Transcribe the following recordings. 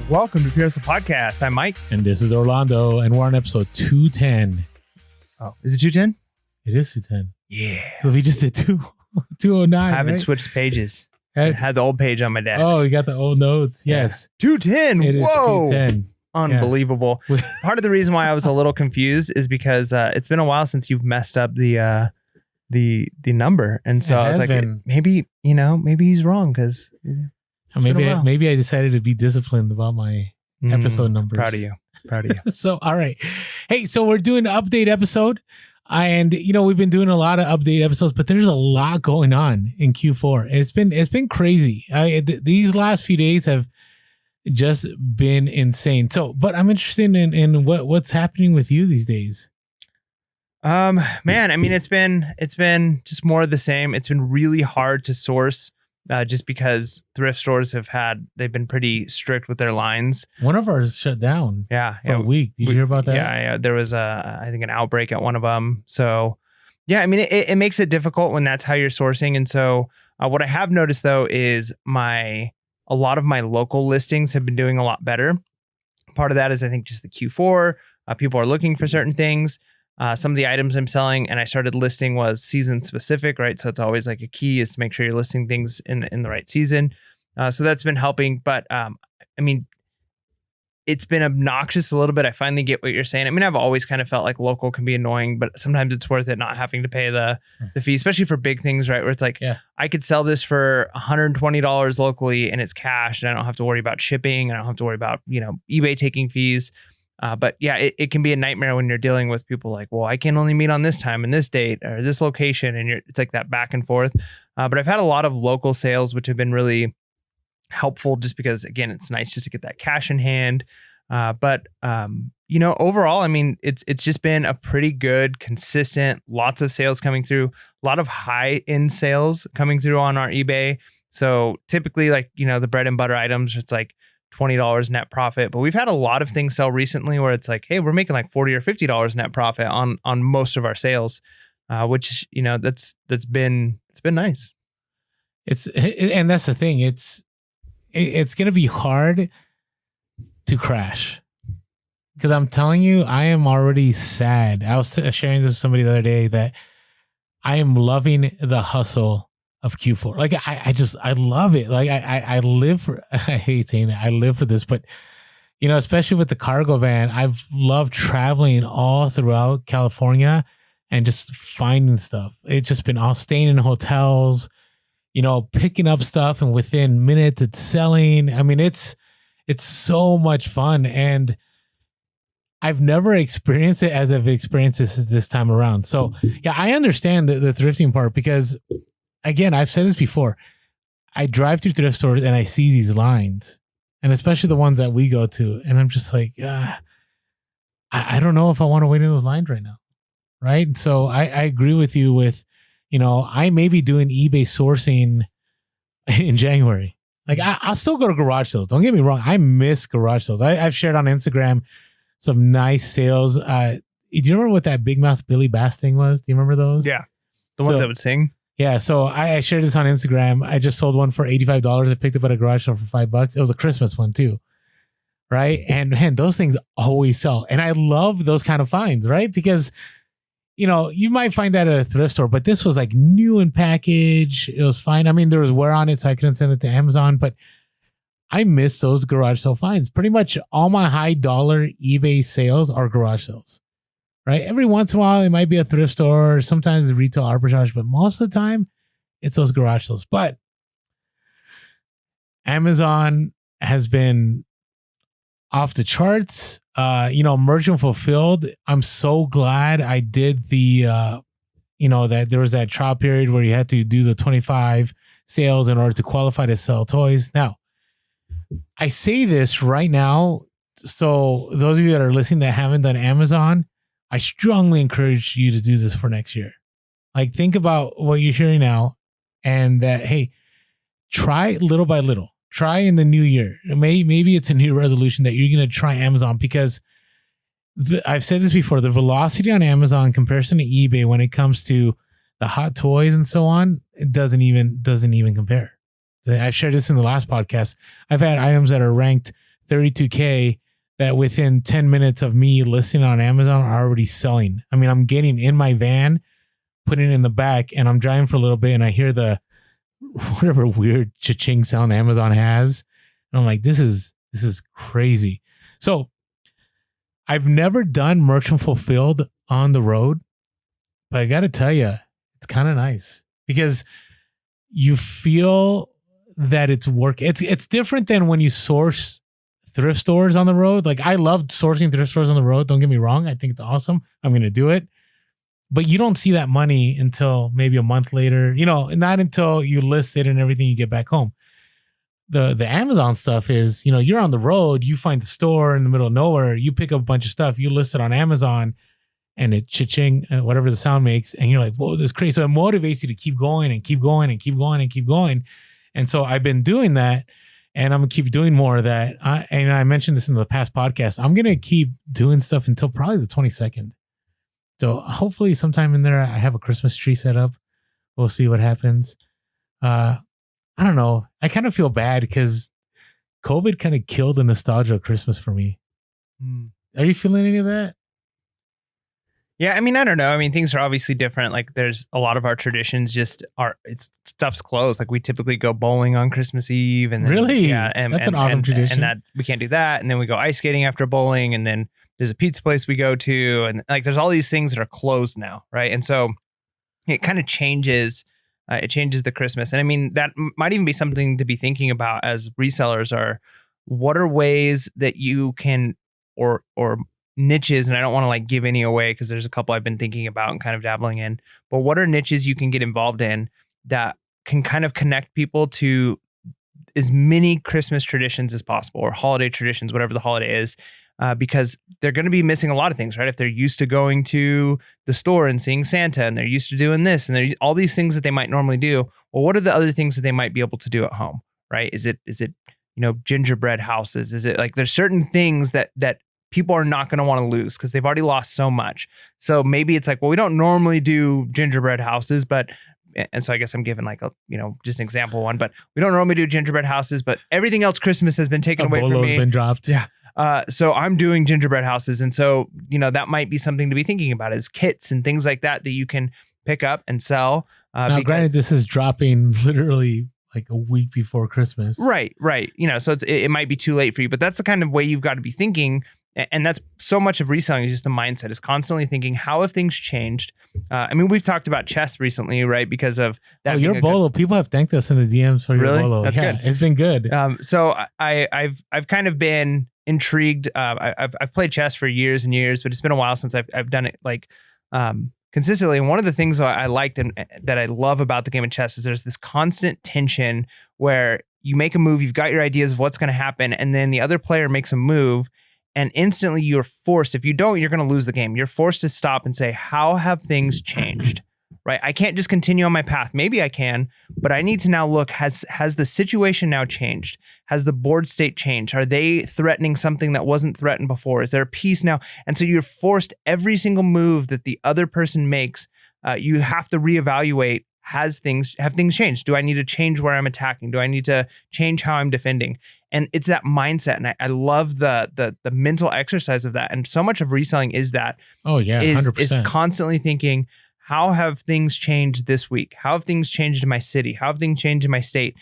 Welcome to PHP Podcast. I'm Mike. And this is Orlando, and we're on episode 210. Oh, is it 210? It is 210. Yeah. So we just did 209. I haven't right? switched pages. I had the old page on my desk. Oh, you got the old notes. Yes. 210. It is Whoa. 210. Unbelievable. Yeah. Part of the reason why I was a little confused is because it's been a while since you've messed up the number. And so I was like, maybe he's wrong because maybe I decided to be disciplined about my episode numbers. Proud of you. So, all right. Hey, so we're doing an update episode. And, we've been doing a lot of update episodes, but there's a lot going on in Q4. It's been crazy. These last few days have just been insane. So, but I'm interested in what's happening with you these days. Man, I mean, it's been just more of the same. It's been really hard to source. Just because thrift stores they've been pretty strict with their lines. One of ours shut down. For a week. Did you hear about that? Yeah. There was I think an outbreak at one of them. So yeah, I mean, it makes it difficult when that's how you're sourcing. And so what I have noticed though is a lot of my local listings have been doing a lot better. Part of that is I think just the Q4. People are looking for certain things. Some of the items I'm selling and I started listing was season specific, right? So it's always like a key is to make sure you're listing things in the right season. So that's been helping. But I mean, it's been obnoxious a little bit. I finally get what you're saying. I mean, I've always kind of felt like local can be annoying, but sometimes it's worth it not having to pay the fee, especially for big things, right? Where it's like, I could sell this for $120 locally and it's cash and I don't have to worry about shipping. I don't have to worry about, eBay taking fees. But yeah, it can be a nightmare when you're dealing with people like, well, I can only meet on this time and this date or this location. And it's like that back and forth. But I've had a lot of local sales, which have been really helpful just because, again, it's nice just to get that cash in hand. But overall, I mean, it's just been a pretty good, consistent, lots of sales coming through, a lot of high end sales coming through on our eBay. So typically like, the bread and butter items, it's like $20 net profit, but we've had a lot of things sell recently where it's like, hey, we're making like $40 or $50 net profit on most of our sales, which it's been nice. And that's the thing. It's going to be hard to crash because I'm telling you, I am already sad. I was sharing this with somebody the other day that I am loving the hustle of Q4. Like I love it. Like I live for, I hate saying that I live for this, but especially with the cargo van, I've loved traveling all throughout California and just finding stuff. It's just been all staying in hotels, picking up stuff and within minutes it's selling. I mean, it's so much fun. And I've never experienced it as I've experienced this time around. So yeah, I understand the thrifting part because again, I've said this before. I drive through thrift stores and I see these lines, and especially the ones that we go to, and I'm just like, I don't know if I want to wait in those lines right now, right? So I agree with you with, I may be doing eBay sourcing in January. Like I'll still go to garage sales. Don't get me wrong. I miss garage sales. I've shared on Instagram some nice sales. Do you remember what that Big Mouth Billy Bass thing was? Do you remember those? Yeah, the ones that would sing. Yeah, so I shared this on Instagram. I just sold one for $85. I picked up at a garage sale for $5. It was a Christmas one too, right? And man, those things always sell. And I love those kind of finds, right? Because, you might find that at a thrift store, but this was like new in package. It was fine. I mean, there was wear on it, so I couldn't send it to Amazon, but I miss those garage sale finds. Pretty much all my high dollar eBay sales are garage sales. Right. Every once in a while, it might be a thrift store. Sometimes retail arbitrage, but most of the time, it's those garage sales. But Amazon has been off the charts. Merchant fulfilled. I'm so glad I did the, that there was that trial period where you had to do the 25 sales in order to qualify to sell toys. Now, I say this right now. So those of you that are listening that haven't done Amazon, I strongly encourage you to do this for next year. Like think about what you're hearing now and that, hey, try little by little. Try in the new year. Maybe it's a new resolution that you're going to try Amazon because I've said this before, the velocity on Amazon in comparison to eBay when it comes to the hot toys and so on, it doesn't even compare. I've shared this in the last podcast. I've had items that are ranked 32K that within 10 minutes of me listing on Amazon are already selling. I mean, I'm getting in my van, putting it in the back, and I'm driving for a little bit, and I hear the whatever weird cha-ching sound Amazon has. And I'm like, this is crazy. So I've never done merchant fulfilled on the road, but I got to tell you, it's kind of nice because you feel that it's work. It's different than when you source thrift stores on the road. Like, I loved sourcing thrift stores on the road. Don't get me wrong. I think it's awesome. I'm going to do it. But you don't see that money until maybe a month later, not until you list it and everything you get back home. The Amazon stuff is, you're on the road, you find the store in the middle of nowhere, you pick up a bunch of stuff, you list it on Amazon, and it cha-ching, whatever the sound makes, and you're like, whoa, this is crazy. So it motivates you to keep going and keep going and keep going and keep going. And so I've been doing that, and I'm going to keep doing more of that. And I mentioned this in the past podcast. I'm going to keep doing stuff until probably the 22nd. So hopefully sometime in there, I have a Christmas tree set up. We'll see what happens. I don't know. I kind of feel bad because COVID kind of killed the nostalgia of Christmas for me. Are you feeling any of that? Yeah, I mean, I don't know. I mean, things are obviously different. Like, there's a lot of our traditions stuff's closed. Like, we typically go bowling on Christmas Eve, and then, really, yeah, that's an awesome tradition. And that we can't do that, and then we go ice skating after bowling, and then there's a pizza place we go to, and like, there's all these things that are closed now, right? And so it kind of changes. It changes the Christmas, and I mean, that might even be something to be thinking about as resellers. Are what are ways that you can or niches, and I don't want to like give any away because there's a couple I've been thinking about and kind of dabbling in, but what are niches you can get involved in that can kind of connect people to as many Christmas traditions as possible, or holiday traditions, whatever the holiday is, because they're going to be missing a lot of things, right? If they're used to going to the store and seeing Santa, and they're used to doing this, and all these things that they might normally do, well, what are the other things that they might be able to do at home, right? Is it gingerbread houses? Is it like there's certain things that people are not going to want to lose because they've already lost so much. So maybe it's like, well, we don't normally do gingerbread houses, and so I guess I'm giving like a, just an example one, but we don't normally do gingerbread houses, but everything else Christmas has been taken away from me. Been dropped. Yeah. So I'm doing gingerbread houses. And so, that might be something to be thinking about, is kits and things like that you can pick up and sell. Now, granted, this is dropping literally like a week before Christmas. Right. So it might be too late for you, but that's the kind of way you've got to be thinking. And that's so much of reselling is just the mindset, is constantly thinking, how have things changed? I mean, we've talked about chess recently, right? Because of that. Oh, your bolo. People have thanked us in the DMs for your bolo. That's good. It's been good. So I've kind of been intrigued. I've played chess for years and years, but it's been a while since I've done it like consistently. And one of the things I liked and that I love about the game of chess is there's this constant tension where you make a move, you've got your ideas of what's going to happen, and then the other player makes a move, and instantly you're forced, if you don't, you're going to lose the game. You're forced to stop and say, how have things changed? Right? I can't just continue on my path. Maybe I can, but I need to now look, has the situation now changed? Has the board state changed? Are they threatening something that wasn't threatened before? Is there a piece now? And so you're forced, every single move that the other person makes, you have to reevaluate. Have things changed? Do I need to change where I'm attacking? Do I need to change how I'm defending? And it's that mindset. And I love the mental exercise of that. And so much of reselling is that. Oh yeah, 100%. Is constantly thinking, how have things changed this week? How have things changed in my city? How have things changed in my state?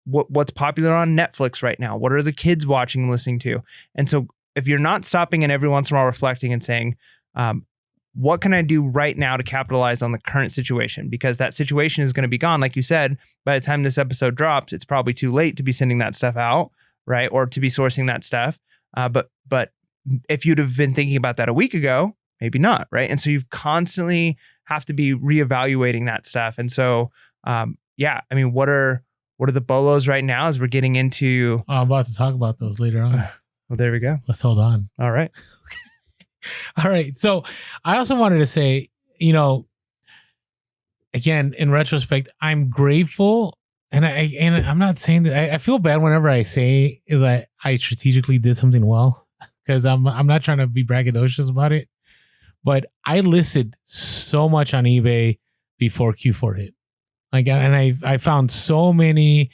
What's popular on Netflix right now? What are the kids watching and listening to? And so if you're not stopping and every once in a while reflecting and saying, what can I do right now to capitalize on the current situation? Because that situation is going to be gone. Like you said, by the time this episode drops, it's probably too late to be sending that stuff out, right? Or to be sourcing that stuff. But if you'd have been thinking about that a week ago, maybe not, right? And so you constantly have to be reevaluating that stuff. And so, I mean, what are the BOLOs right now as we're getting into? Oh, I'm about to talk about those later on. Well, there we go. Let's hold on. All right. All right. So I also wanted to say, again, in retrospect, I'm grateful. And I'm not saying that I feel bad whenever I say that I strategically did something well, because I'm not trying to be braggadocious about it. But I listed so much on eBay before Q4 hit. I found so many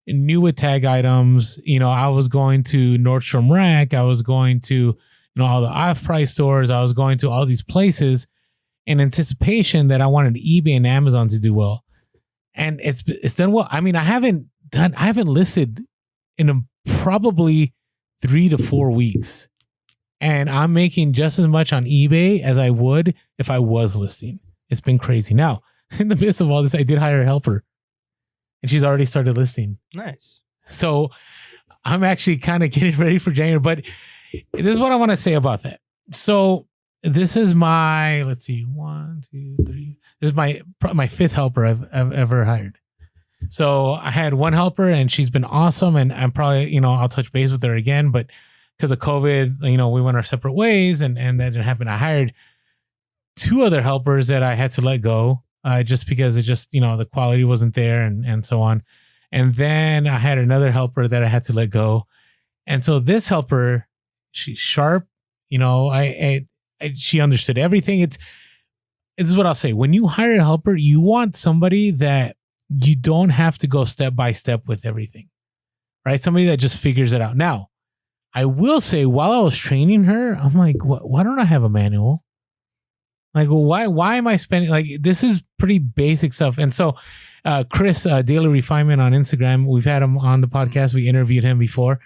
new with tag items. I was going to Nordstrom Rack. I was going to, all the off-price stores. I was going to all these places in anticipation that I wanted eBay and Amazon to do well. And it's done well. I mean, I haven't listed in probably 3 to 4 weeks. And I'm making just as much on eBay as I would if I was listing. It's been crazy. Now, in the midst of all this, I did hire a helper. And she's already started listing. Nice. So I'm actually kind of getting ready for January. But this is what I want to say about that. So this is my, let's see, 1, 2, 3. This is my 5th helper I've ever hired. So I had one helper and she's been awesome. And I'm probably, I'll touch base with her again. But because of COVID, we went our separate ways and that didn't happen. I hired 2 other helpers that I had to let go just because it just, the quality wasn't there and so on. And then I had another helper that I had to let go. And so this helper, she's sharp, she understood everything. This is what I'll say. When you hire a helper, you want somebody that you don't have to go step by step with everything, right? Somebody that just figures it out. Now, I will say, while I was training her, I'm like, why don't I have a manual? Like, why am I spending, like, this is pretty basic stuff. And so Chris, Daily Refinement on Instagram, we've had him on the podcast. We interviewed him before.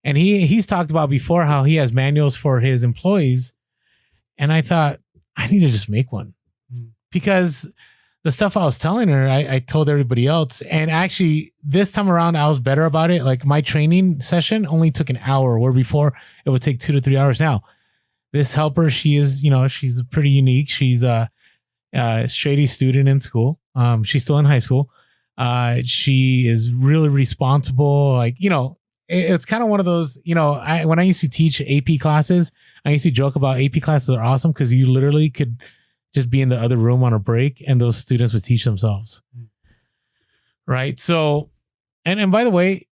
And he's talked about before how he has manuals for his employees. And I thought, I need to just make one. Because the stuff I was telling her, I told everybody else. And actually, this time around, I was better about it. Like, my training session only took an hour, where before it would take 2 to 3 hours. Now, this helper, she is, she's pretty unique. She's a straight A student in school. She's still in high school. She is really responsible. Like, it's kind of one of those, when I used to teach AP classes, I used to joke about AP classes are awesome because you literally could just be in the other room on a break and those students would teach themselves. Right. So, and by the way,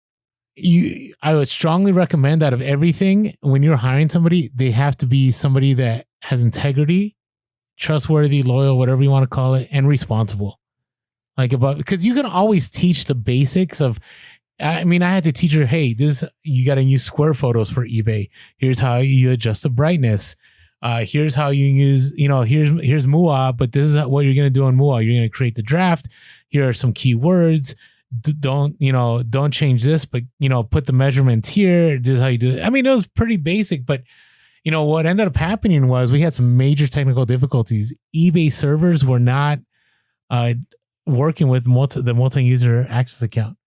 I would strongly recommend that of everything, when you're hiring somebody, they have to be somebody that has integrity, trustworthy, loyal, whatever you want to call it, and responsible. Because you can always teach the basics of, I had to teach her, hey, you got to use square photos for eBay. Here's how you adjust the brightness. Here's how you use, here's MUA, but this is what you're going to do on MUA. You're going to create the draft. Here are some keywords. Don't change this, but, put the measurements here. This is how you do it. It was pretty basic, but, what ended up happening was we had some major technical difficulties. eBay servers were not working with the multi-user access account.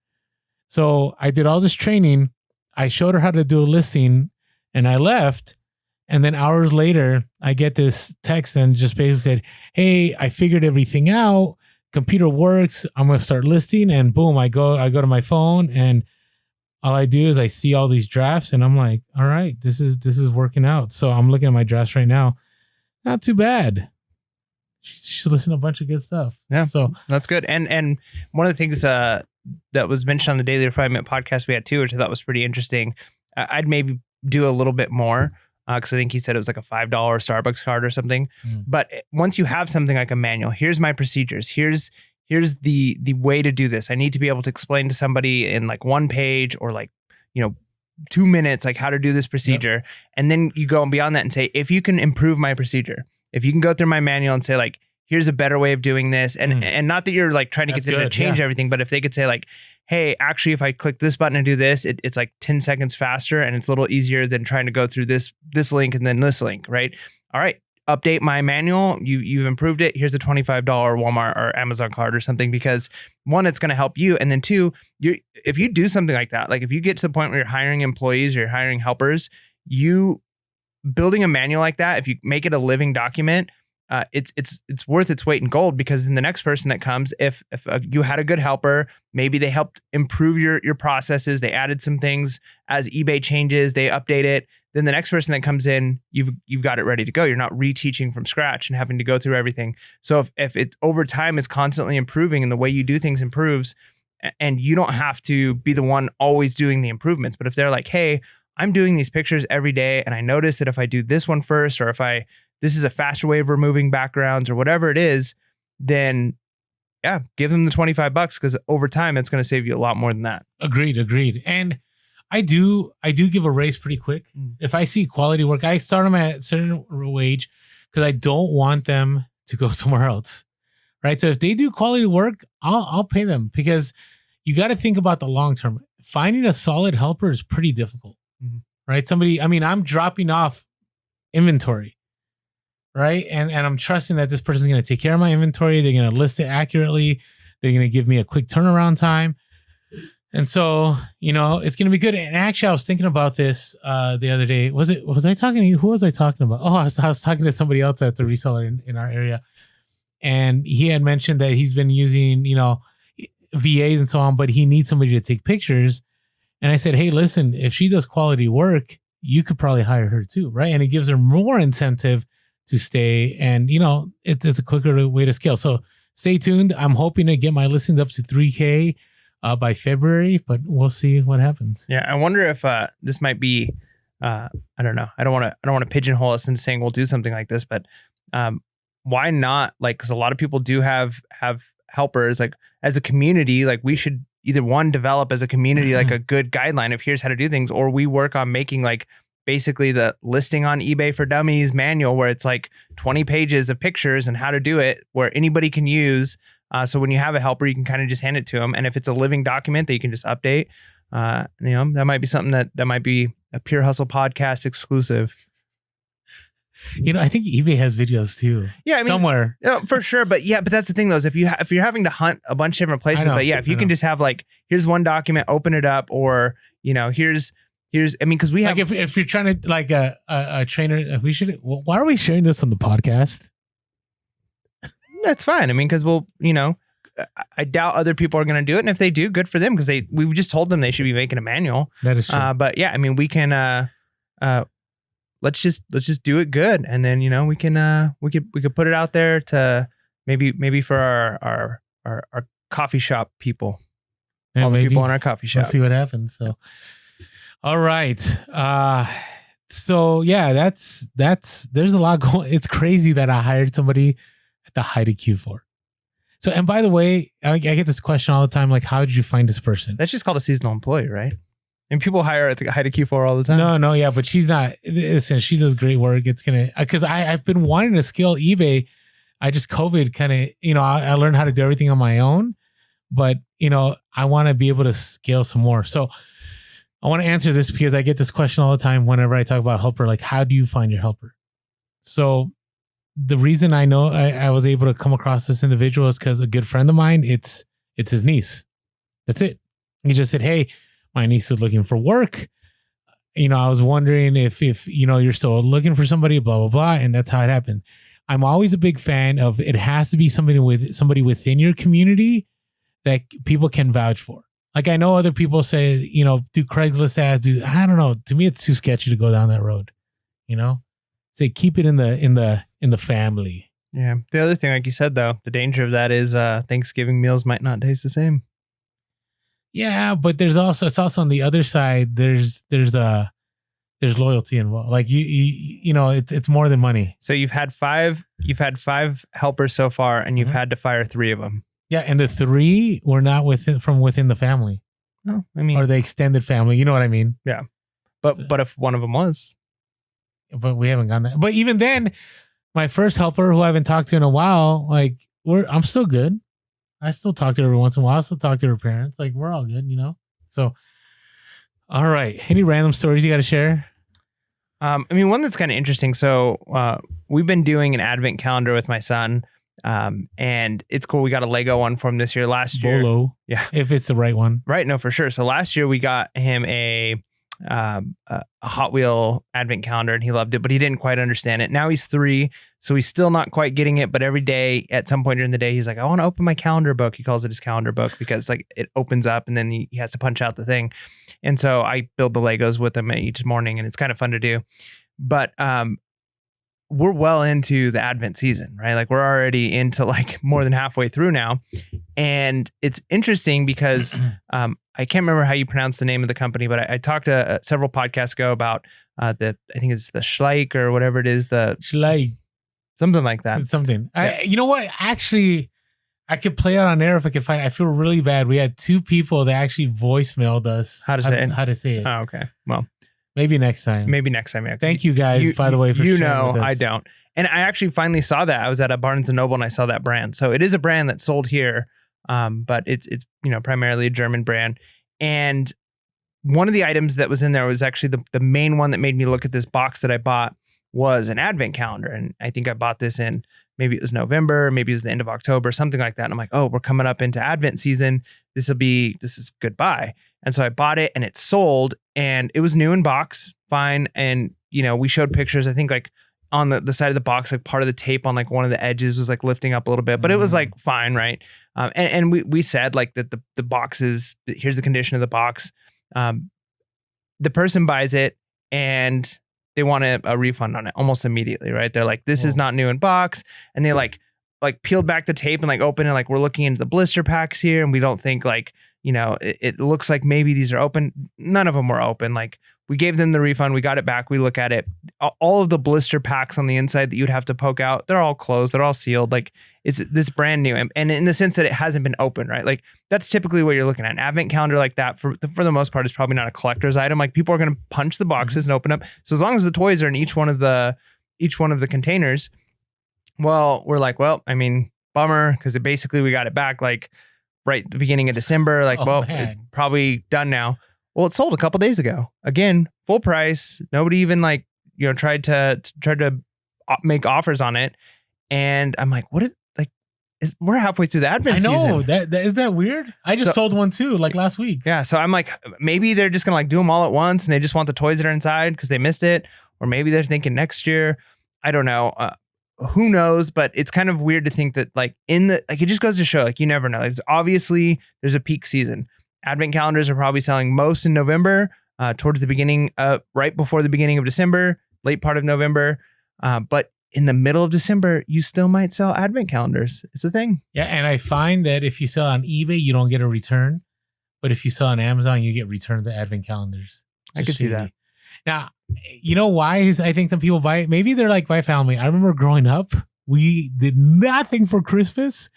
So I did all this training. I showed her how to do a listing and I left. And then hours later, I get this text and just basically said, hey, I figured everything out. Computer works. I'm going to start listing. And boom, I go to my phone and all I do is I see all these drafts and I'm like, all right, this is working out. So I'm looking at my drafts right now. Not too bad. She's listening to a bunch of good stuff. Yeah. So that's good. And one of the things that was mentioned on the Daily Refinement podcast we had too, which I thought was pretty interesting. I'd maybe do a little bit more. Because I think he said it was like a $5 Starbucks card or something. But once you have something like a manual, here's my procedures. Here's the way to do this. I need to be able to explain to somebody in like 1 page or like, 2 minutes, like how to do this procedure. Yep. And then you go beyond that and say, if you can improve my procedure, if you can go through my manual and say like, here's a better way of doing this. And not that you're like trying to get them to change everything, but if they could say like, hey, actually, if I click this button and do this, it's like 10 seconds faster and it's a little easier than trying to go through this link and then this link, right? All right, update my manual. You've improved it. Here's a $25 Walmart or Amazon card or something, because 1, it's going to help you. And then 2, if you do something like that, like if you get to the point where you're hiring employees or you're hiring helpers, you building a manual like that, if you make it a living document, it's worth its weight in gold, because then the next person that comes, if you had a good helper, maybe they helped improve your processes, they added some things as eBay changes, they update it, then the next person that comes in, you've got it ready to go. You're not reteaching from scratch and having to go through everything. So if it over time is constantly improving and the way you do things improves, and you don't have to be the one always doing the improvements, but if they're like, hey, I'm doing these pictures every day and I notice that if I do this one first, or this is a faster way of removing backgrounds or whatever it is, then yeah, give them the $25 because over time it's going to save you a lot more than that. Agreed. And I do give a raise pretty quick. If I see quality work, I start them at a certain wage because I don't want them to go somewhere else. Right. So if they do quality work, I'll pay them, because you got to think about the long term. Finding a solid helper is pretty difficult. Right. I'm dropping off inventory. Right. And I'm trusting that this person's going to take care of my inventory. They're going to list it accurately. They're going to give me a quick turnaround time. And so, it's going to be good. And actually, I was thinking about this the other day. Was I talking to you? Who was I talking about? Oh, I was talking to somebody else that's a reseller in our area. And he had mentioned that he's been using, VAs and so on, but he needs somebody to take pictures. And I said, hey, listen, if she does quality work, you could probably hire her too, right? And it gives her more incentive to stay. And, it's a quicker way to scale. So stay tuned. I'm hoping to get my listings up to 3K by February, but we'll see what happens. Yeah, I wonder if this might be, I don't know. I don't want to pigeonhole us into saying we'll do something like this, but why not? Like, because a lot of people do have helpers. Like, as a community, like, we should either one, develop as a community like a good guideline of here's how to do things, or we work on making like basically the listing on eBay for Dummies manual, where it's like 20 pages of pictures and how to do it, where anybody can use. So when you have a helper, you can kind of just hand it to them. And if it's a living document that you can just update, that might be something that might be a Pure Hustle podcast exclusive. I think eBay has videos too. Yeah, somewhere. For sure. But that's the thing though, is if you're having to hunt a bunch of different places, but yeah, if you can just have like, here's one document, open it up, or, here's, because we have, like if you're trying to like a trainer, why are we sharing this on the podcast? That's fine. because we'll, I doubt other people are going to do it. And if they do, good for them, because we've just told them they should be making a manual. That is true. But yeah, we can, let's just do it good. And then, we could put it out there to maybe for our coffee shop people, all the people in our coffee shop. We'll see what happens. So, all right. So yeah, there's a lot going. It's crazy that I hired somebody at the height of Q4. So, and by the way, I get this question all the time. Like, how did you find this person? That's just called a seasonal employee, right? And people hire at the height of Q4 all the time. No, yeah, but she's not. Listen, she does great work. It's because I've been wanting to scale eBay. I just COVID kind of, I learned how to do everything on my own, but I want to be able to scale some more. So I want to answer this because I get this question all the time whenever I talk about helper. Like, how do you find your helper? So the reason I know I was able to come across this individual is because a good friend of mine, it's his niece. That's it. He just said, hey, my niece is looking for work. I was wondering if you're still looking for somebody, blah, blah, blah. And that's how it happened. I'm always a big fan of, it has to be somebody within your community that people can vouch for. Like, I know other people say, do Craigslist ads, I don't know. To me, it's too sketchy to go down that road. Say keep it in the family. Yeah. The other thing, like you said, though, the danger of that is Thanksgiving meals might not taste the same. Yeah, but it's also on the other side. There's loyalty involved. Like it's more than money. So you've had five helpers so far, and you've had to fire 3 of them. Yeah, and the 3 were not from within the family. No, or the extended family. You know what I mean? Yeah, but if one of them was, but we haven't gotten that. But even then, my first helper, who I haven't talked to in a while, like I'm still good. I still talk to her every once in a while. I still talk to her parents. Like, we're all good, So, all right. Any random stories you got to share? One that's kind of interesting. So, we've been doing an advent calendar with my son, and it's cool. We got a Lego one for him this year. Last year, Bolo, yeah, if it's the right one, right? No, for sure. So last year we got him a Hot Wheel advent calendar, and he loved it, but he didn't quite understand it. Now he's 3, so he's still not quite getting it. But every day, at some point during the day, he's like, I want to open my calendar book. He calls it his calendar book because like it opens up and then he has to punch out the thing. And so I build the Legos with him each morning, and it's kind of fun to do. But we're well into the Advent season, right? Like, we're already into like more than halfway through now. And it's interesting because I can't remember how you pronounce the name of the company, but I talked to several podcasts ago about I think it's the Schleich or whatever it is, the Schleich, something like that. It's something. Yeah. You know what? Actually, I could play it on air if I could find it. I feel really bad. We had 2 people that actually voicemailed us How to say it. it. Oh, okay. Well, maybe next time. Yeah. Thank you guys, by the way, for sharing with us. I don't. And I actually finally saw that. I was at a Barnes & Noble and I saw that brand. So it is a brand that's sold here, but it's primarily a German brand. And one of the items that was in there was actually the main one that made me look at this box that I bought was an advent calendar. And I think I bought this in, maybe it was November, maybe it was the end of October, something like that. And I'm like, oh, we're coming up into Advent season. This is goodbye. And so I bought it and it sold and it was new in box, fine. And, we showed pictures, I think like on the side of the box, like part of the tape on like one of the edges was like lifting up a little bit, but it was like fine. Right. And we said like that the box is, here's the condition of the box. The person buys it and they want a refund on it almost immediately, right? They're like, this is not new in box. And they like peeled back the tape and like opened and like, we're looking into the blister packs here. And we don't think like, it looks like maybe these are open. None of them were open. Like we gave them the refund. We got it back. We look at it. All of the blister packs on the inside that you'd have to poke out, they're all closed. They're all sealed. Like it's this brand new. And in the sense that it hasn't been opened, right? Like that's typically what you're looking at. An advent calendar like that for the most part is probably not a collector's item. Like people are going to punch the boxes and open up. So as long as the toys are in each one of the containers, well, we're like, well, I mean, bummer. Cause basically we got it back like right at the beginning of December. Like, it's probably done now. Well, it sold a couple days ago. Again, full price. Nobody even like, tried to make offers on it. And I'm like, we're halfway through the Advent season. I know. Is that weird? I just sold one too, like last week. Yeah. So I'm like, maybe they're just going to like do them all at once and they just want the toys that are inside because they missed it. Or maybe they're thinking next year. I don't know. Who knows? But it's kind of weird to think that like it just goes to show like you never know. Like, obviously there's a peak season. Advent calendars are probably selling most in November, towards the beginning, right before the beginning of December, late part of November. But in the middle of December, you still might sell Advent calendars. It's a thing. Yeah. And I find that if you sell on eBay, you don't get a return. But if you sell on Amazon, you get returned the Advent calendars. I could see that. Now, you know why I think some people buy it? Maybe they're like my family. I remember growing up, we did nothing for Christmas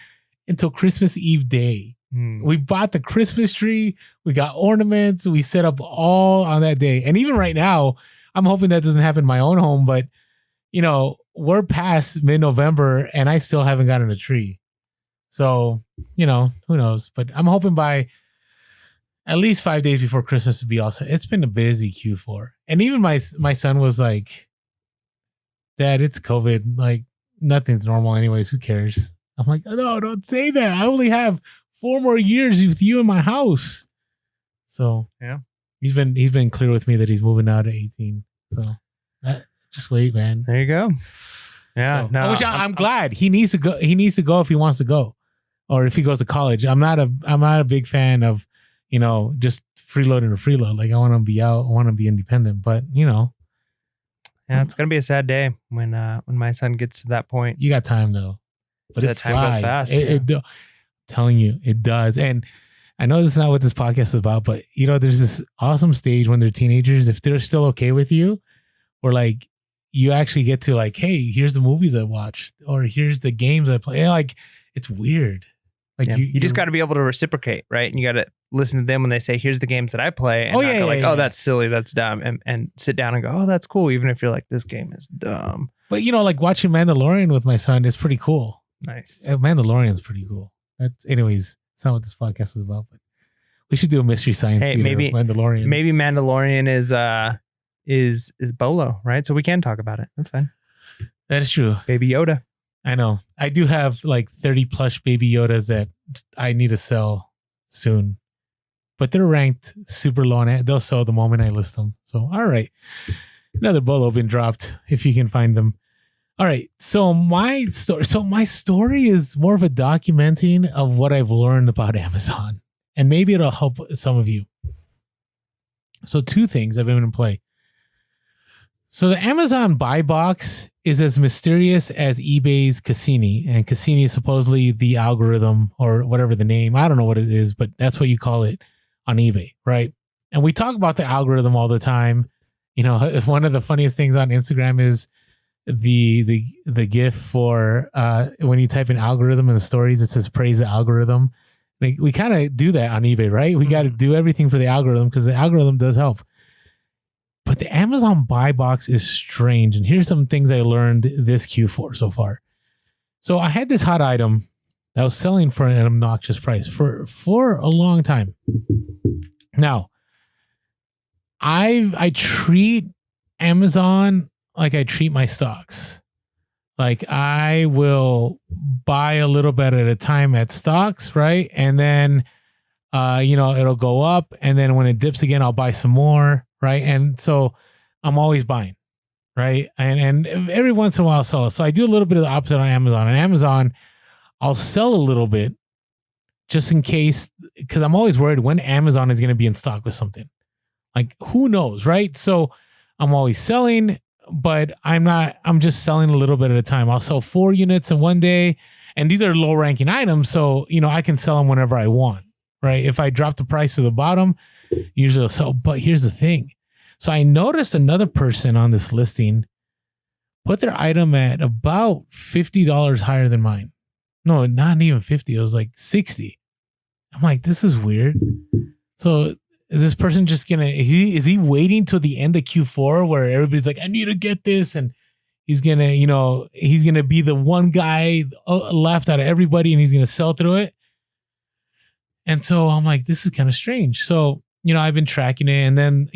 until Christmas Eve day. We bought the Christmas tree. We got ornaments. We set up all on that day. And even right now, I'm hoping that doesn't happen in my own home. But, we're past mid-November and I still haven't gotten a tree. So, who knows? But I'm hoping by at least 5 days before Christmas to be all set. It's been a busy Q4. And even my son was like, Dad, it's COVID. Like, nothing's normal anyways. Who cares? I'm like, no, don't say that. I only have 4 more years with you in my house. So yeah, he's been clear with me that he's moving out at 18. So just wait, man. There you go. Yeah. So, no, which I'm glad he needs to go. He needs to go if he wants to go, or if he goes to college. I'm not a big fan of, just freeloading or freeload. Like I want to be out. I want to be independent. But yeah, it's gonna be a sad day when my son gets to that point. You got time though, but that time goes fast. I'm telling you, it does. And I know this is not what this podcast is about, but there's this awesome stage when they're teenagers. If they're still okay with you, or like you actually get to like, hey, here's the movies I watched, or here's the games I play. Like it's weird. Like you just got to be able to reciprocate, right? And you got to listen to them when they say, here's the games that I play. And that's silly, that's dumb. And sit down and go, oh, that's cool. Even if you're like, this game is dumb. But like watching Mandalorian with my son is pretty cool. Nice. Mandalorian's pretty cool. Anyways, it's not what this podcast is about, but we should do a mystery science theater maybe Mandalorian. Maybe Mandalorian is Bolo, right? So we can talk about it. That's fine. That is true. Baby Yoda. I know. I do have like 30 plush Baby Yodas that I need to sell soon, but they're ranked super low on it. They'll sell the moment I list them. So, all right. Another Bolo been dropped if you can find them. All right. So my story is more of a documenting of what I've learned about Amazon, and maybe it'll help some of you. So 2 things I've been in play. So the Amazon buy box is as mysterious as eBay's Cassini, and Cassini is supposedly the algorithm or whatever the name. I don't know what it is, but that's what you call it on eBay, right? And we talk about the algorithm all the time. One of the funniest things on Instagram is the GIF for when you type in algorithm in the stories, it says praise the algorithm. Like, we kind of do that on eBay, right? We got to do everything for the algorithm because the algorithm does help. But the Amazon buy box is strange. And here's some things I learned this Q4 so far. So I had this hot item that was selling for an obnoxious price for a long time. Now, I treat Amazon like I treat my stocks. Like, I will buy a little bit at a time at stocks, right? And then, it'll go up. And then when it dips again, I'll buy some more, right? And so I'm always buying, right? And every once in a while I'll sell it. So I do a little bit of the opposite on Amazon. On Amazon, I'll sell a little bit just in case, because I'm always worried when Amazon is going to be in stock with something. Like, who knows, right? So I'm always selling, but I'm just selling a little bit at a time. I'll sell 4 units in one day, and these are low ranking items. So, I can sell them whenever I want, right? If I drop the price to the bottom, usually I'll sell. But here's the thing. So I noticed another person on this listing put their item at about $50 higher than mine. No, not even 50. It was like 60. I'm like, this is weird. So is this person just is he waiting till the end of Q4 where everybody's like, I need to get this, and he's gonna be the one guy left out of everybody, and he's gonna sell through it? And so I'm like, this is kind of strange. So, I've been tracking it, and then,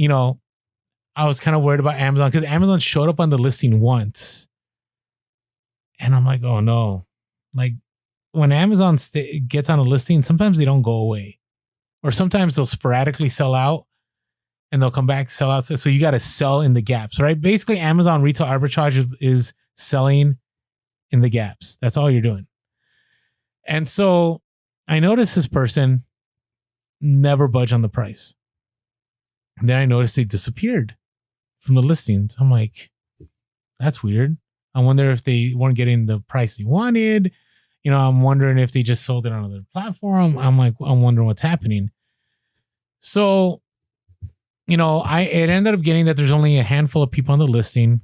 I was kind of worried about Amazon because Amazon showed up on the listing once, and I'm like, oh no. Like, when Amazon gets on a listing, sometimes they don't go away. Or sometimes they'll sporadically sell out and they'll come back, sell out. So you got to sell in the gaps, right? Basically, Amazon retail arbitrage is selling in the gaps. That's all you're doing. And so I noticed this person never budge on the price. And then I noticed they disappeared from the listings. I'm like, that's weird. I wonder if they weren't getting the price they wanted. I'm wondering if they just sold it on another platform. I'm wondering what's happening. So, it ended up getting that there's only a handful of people on the listing.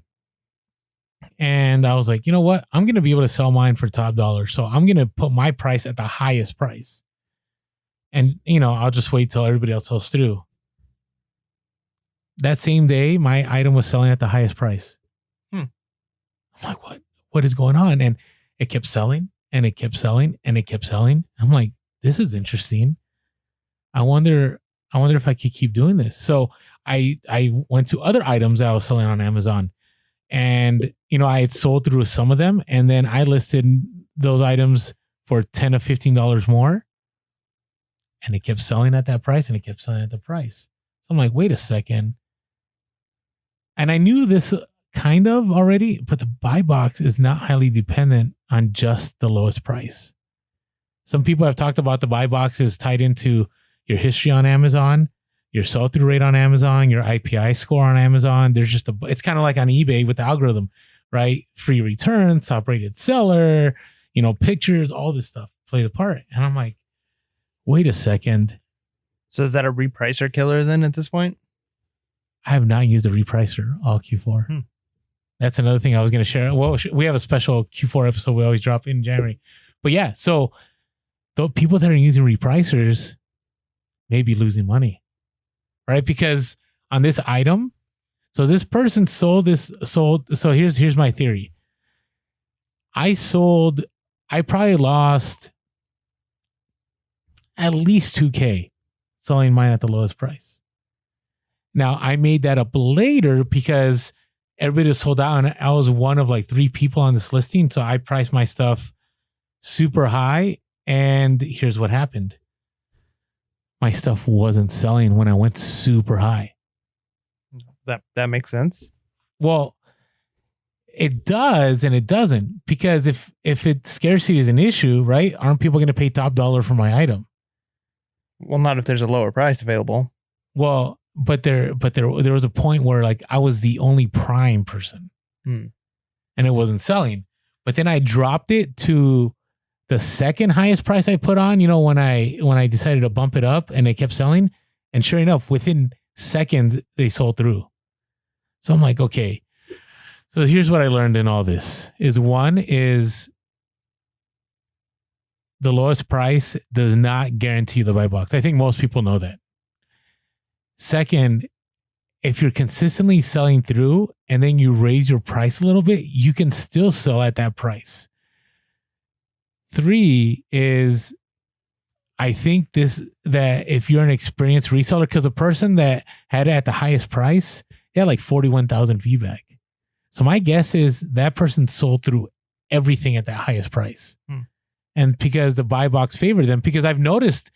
And I was like, you know what? I'm going to be able to sell mine for top dollar. So I'm going to put my price at the highest price. And, I'll just wait till everybody else sells through. That same day, my item was selling at the highest price. I'm like, what is going on? And it kept selling. And it kept selling and it kept selling. I'm like, this is interesting. I wonder if I could keep doing this. So I went to other items that I was selling on Amazon, and, I had sold through some of them, and then I listed those items for $10 or $15 more, and it kept selling at that price, and it kept selling at the price. So I'm like, wait a second. And I knew this kind of already, but the buy box is not highly dependent on just the lowest price. Some people have talked about the buy box is tied into your history on Amazon, your sell-through rate on Amazon, your IPI score on Amazon. It's kind of like on eBay with the algorithm, right? Free returns, top-rated seller, pictures, all this stuff play the part. And I'm like, wait a second. So is that a repricer killer then at this point? I have not used a repricer all Q4. That's another thing I was going to share. Well, we have a special Q4 episode we always drop in January. But yeah, so the people that are using repricers may be losing money, right? Because on this item, so this person sold. So here's my theory. I probably lost at least $2,000 selling mine at the lowest price. Now, I made that up later because everybody was sold out, and I was one of like 3 people on this listing. So I priced my stuff super high. And here's what happened. My stuff wasn't selling when I went super high. That makes sense. Well, it does and it doesn't, because if scarcity is an issue, right? Aren't people going to pay top dollar for my item? Well, not if there's a lower price available. Well, but there was a point where like I was the only prime person, and it wasn't selling. But then I dropped it to the second highest price I put on. When I decided to bump it up, and it kept selling, and sure enough, within seconds they sold through. So I'm like, okay. So here's what I learned in all this is one is the lowest price does not guarantee the buy box. I think most people know that. Second, if you're consistently selling through and then you raise your price a little bit, you can still sell at that price. 3 is I think that if you're an experienced reseller, because a person that had it at the highest price, they had like 41,000 feedback. So my guess is that person sold through everything at that highest price. And because the buy box favored them, because I've noticed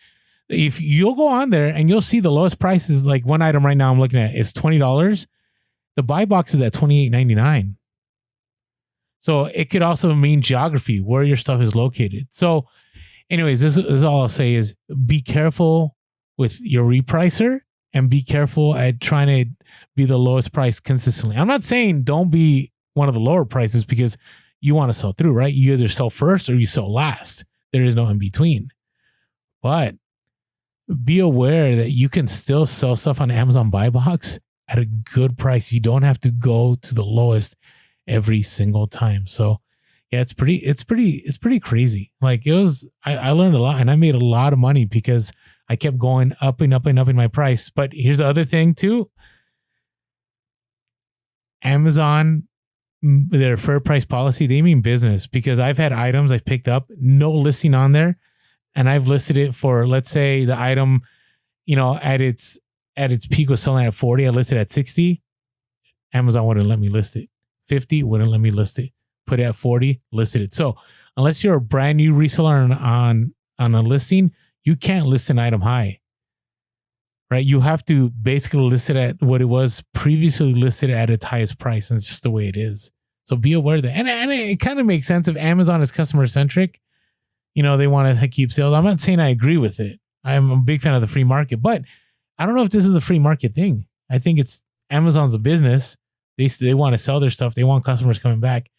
if you'll go on there and you'll see the lowest prices, like one item right now I'm looking at is $20. The buy box is at $28.99. So it could also mean geography, where your stuff is located. So anyways, this is all I'll say is be careful with your repricer and be careful at trying to be the lowest price consistently. I'm not saying don't be one of the lower prices because you want to sell through, right? You either sell first or you sell last. There is no in between. But be aware that you can still sell stuff on Amazon Buy Box at a good price. You don't have to go to the lowest every single time. So yeah, it's pretty crazy. Like I learned a lot and I made a lot of money because I kept going up and up and up in my price. But here's the other thing too. Amazon, their fair price policy, they mean business, because I've had items I've picked up, no listing on there. And I've listed it for, let's say the item, at its peak was selling at 40. I listed at 60. Amazon wouldn't let me list it. 50 wouldn't let me list it. Put it at 40, listed it. So unless you're a brand new reseller on a listing, you can't list an item high, right? You have to basically list it at what it was previously listed at its highest price. And it's just the way it is. So be aware of that. And it kind of makes sense if Amazon is customer centric. They want to keep sales. I'm not saying I agree with it. I'm a big fan of the free market, but I don't know if this is a free market thing. I think it's Amazon's a business. They want to sell their stuff. They want customers coming back.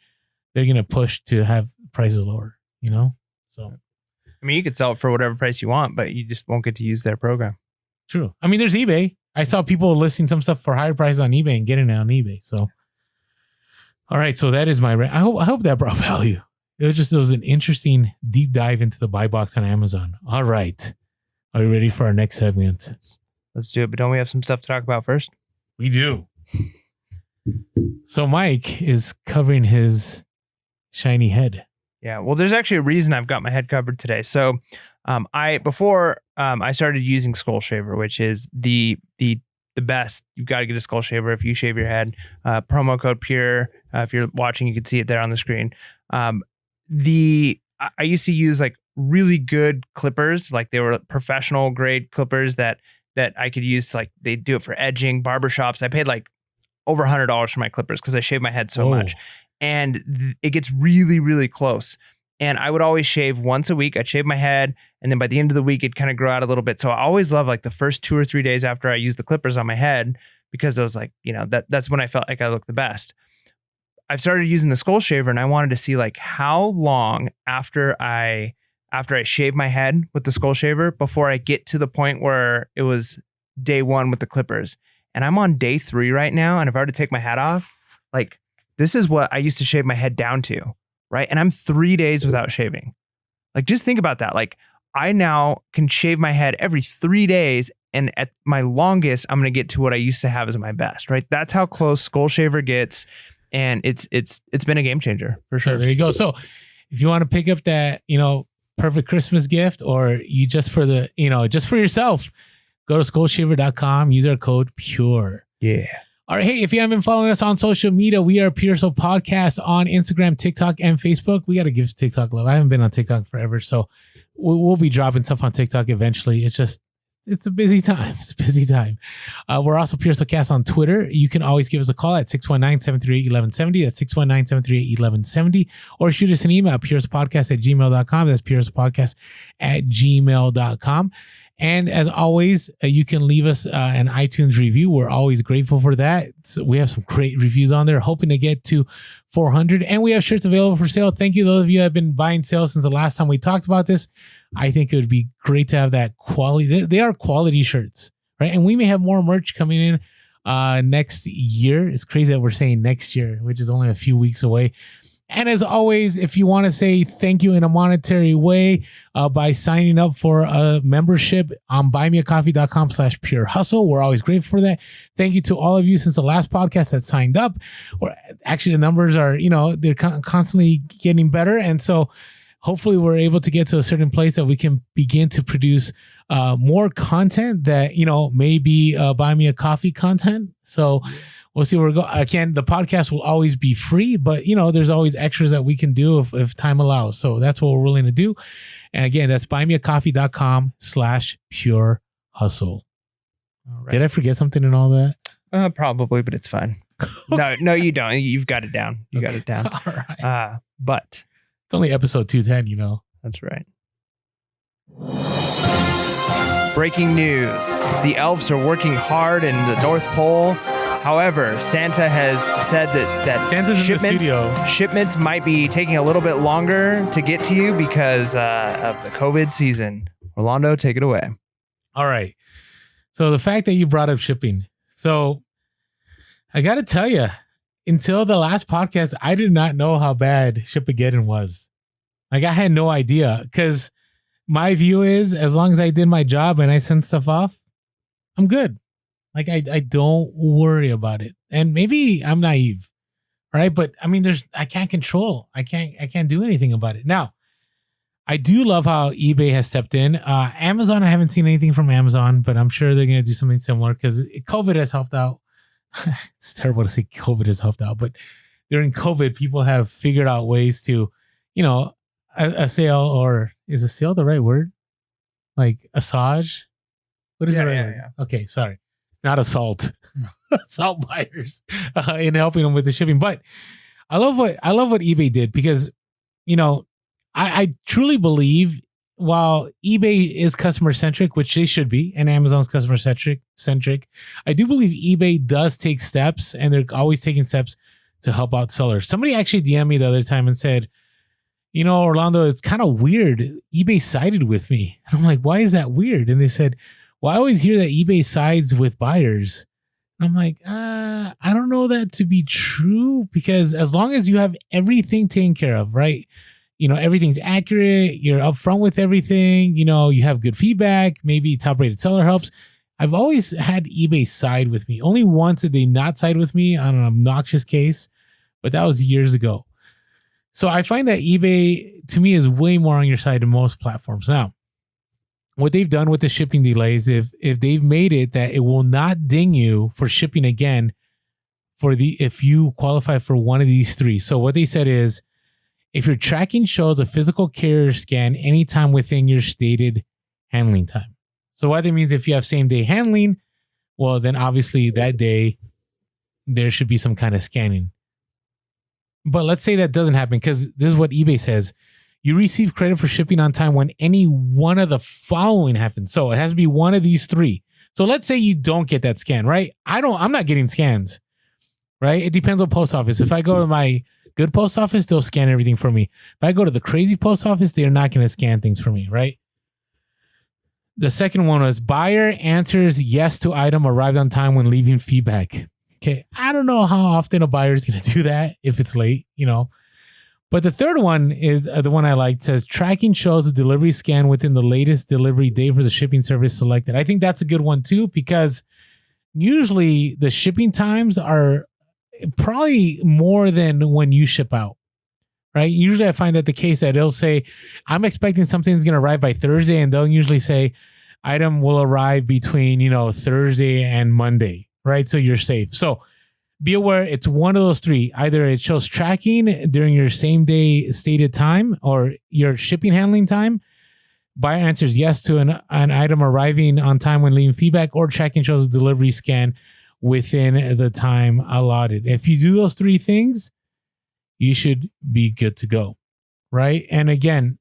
They're going to push to have prices lower, So, I mean, you could sell it for whatever price you want, but you just won't get to use their program. True. I mean, there's eBay. I saw people listing some stuff for higher prices on eBay and getting it on eBay. So, all right. So that is my I hope that brought value. It was an interesting deep dive into the buy box on Amazon. All right. Are you ready for our next segment? Let's do it. But don't we have some stuff to talk about first? We do. So Mike is covering his shiny head. Yeah. Well, there's actually a reason I've got my head covered today. So before I started using Skull Shaver, which is the best. You've got to get a Skull Shaver if you shave your head. Promo code PURE. If you're watching, you can see it there on the screen. I used to use like really good clippers, like they were professional grade clippers that I could use. Like they do it for edging, barbershops. I paid like over $100 for my clippers because I shave my head so much, and it gets really, really close. And I would always shave once a week. I'd shave my head, and then by the end of the week, it'd kind of grow out a little bit. So I always love like the first 2 or 3 days after I used the clippers on my head, because I was like, that's when I felt like I looked the best. I've started using the Skull Shaver, and I wanted to see like how long after I shave my head with the Skull Shaver before I get to the point where it was day 1 with the clippers. And I'm on day 3 right now, and if I were to take my hat off, like this is what I used to shave my head down to, right? And I'm 3 days without shaving. Like just think about that. Like I now can shave my head every 3 days, and at my longest, I'm going to get to what I used to have as my best, right? That's how close Skull Shaver gets. And it's been a game changer for sure. So there you go. So if you want to pick up that, perfect Christmas gift, or you just for yourself, go to skullshaver.com, use our code PURE. Yeah. All right. Hey, if you haven't followed us on social media, we are Pure So Podcast on Instagram, TikTok, and Facebook. We got to give TikTok love. I haven't been on TikTok forever, so we'll be dropping stuff on TikTok eventually. It's a busy time. It's a busy time. We're also Pure So Cast on Twitter. You can always give us a call at 619-738-1170. That's 619-738-1170. Or shoot us an email, puresopodcast@gmail.com. That's puresopodcast@gmail.com. And as always, you can leave us an iTunes review. We're always grateful for that. So we have some great reviews on there, hoping to get to 400. And we have shirts available for sale. Thank you, those of you that have been buying sales since the last time we talked about this. I think it would be great to have that quality. They are quality shirts, right? And we may have more merch coming in next year. It's crazy that we're saying next year, which is only a few weeks away. And as always, if you want to say thank you in a monetary way by signing up for a membership on buymeacoffee.com/pure hustle, we're always grateful for that. Thank you to all of you since the last podcast that signed up. Or actually, the numbers are, they're constantly getting better. And so hopefully we're able to get to a certain place that we can begin to produce more content that, may be buy me a coffee content. So we'll see where we go. Again, the podcast will always be free, but there's always extras that we can do if time allows. So that's what we're willing to do. And again, that's buymeacoffee.com/pure hustle. Right. Did I forget something in all that? Probably, but it's fine. No, you don't. You've got it down. You got it down. All right. But it's only episode 210, That's right. Breaking news. The elves are working hard in the North Pole. However, Santa has said that Santa's in the studio. Shipments might be taking a little bit longer to get to you because of the COVID season. Orlando, take it away. All right. So the fact that you brought up shipping. So I got to tell you, until the last podcast, I did not know how bad Shipageddon was. Like, I had no idea, because my view is, as long as I did my job and I sent stuff off, I'm good. Like, I don't worry about it. And maybe I'm naive, right? But I mean, I can't control. I can't do anything about it. Now, I do love how eBay has stepped in. Amazon, I haven't seen anything from Amazon, but I'm sure they're going to do something similar because COVID has helped out. It's terrible to say COVID has helped out, but during COVID, people have figured out ways to, a sale, or is a sale the right word? Like assuage? What is the right word? Yeah. Okay, sorry. It's not assault. Assault buyers in helping them with the shipping. But I love what eBay did, because, I truly believe, while eBay is customer centric, which they should be, and Amazon's customer centric, I do believe eBay does take steps, and they're always taking steps to help out sellers. Somebody actually DM'd me the other time and said, Orlando, it's kind of weird. eBay sided with me. And I'm like, why is that weird? And they said, well, I always hear that eBay sides with buyers. And I'm like, I don't know that to be true, because as long as you have everything taken care of, right? Everything's accurate. You're upfront with everything. You have good feedback. Maybe top rated seller helps. I've always had eBay side with me. Only once did they not side with me on an obnoxious case, but that was years ago. So I find that eBay, to me, is way more on your side than most platforms. Now, what they've done with the shipping delays, if they've made it that it will not ding you for shipping again if you qualify for one of these three. So what they said is, if your tracking shows a physical carrier scan anytime within your stated handling time. So what that means, if you have same day handling, well, then obviously that day there should be some kind of scanning. But let's say that doesn't happen, because this is what eBay says. You receive credit for shipping on time when any one of the following happens. So it has to be one of these three. So let's say you don't get that scan, right? I'm not getting scans, right? It depends on post office. If I go to my good post office, they'll scan everything for me. If I go to the crazy post office, they're not going to scan things for me, right? The second one was buyer answers yes to item arrived on time when leaving feedback. Okay, I don't know how often a buyer is going to do that if it's late, But the third one is the one I like. It says tracking shows the delivery scan within the latest delivery date for the shipping service selected. I think that's a good one too, because usually the shipping times are probably more than when you ship out, right? Usually I find that the case that it'll say, I'm expecting something's going to arrive by Thursday, and they'll usually say item will arrive between, Thursday and Monday, right? So you're safe. So be aware, it's one of those three. Either it shows tracking during your same day stated time or your shipping handling time. Buyer answers yes to an item arriving on time when leaving feedback, or tracking shows a delivery scan within the time allotted. If you do those three things, you should be good to go, right? And again,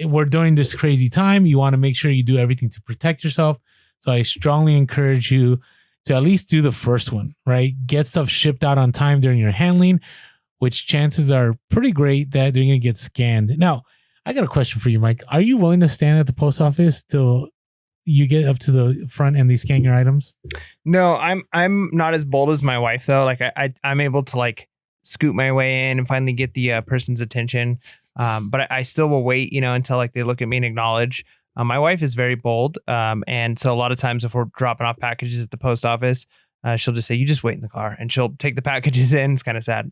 we're during this crazy time. You want to make sure you do everything to protect yourself. So I strongly encourage you to at least do the first one, right? Get stuff shipped out on time during your handling, which chances are pretty great that they're going to get scanned. Now, I got a question for you, Mike. Are you willing to stand at the post office till, you get up to the front and they scan your items? No, I'm not as bold as my wife though. Like I'm able to like scoot my way in and finally get the person's attention. But I still will wait, until like they look at me and acknowledge. My wife is very bold. And so a lot of times if we're dropping off packages at the post office, she'll just say, "You just wait in the car," and she'll take the packages in. It's kind of sad.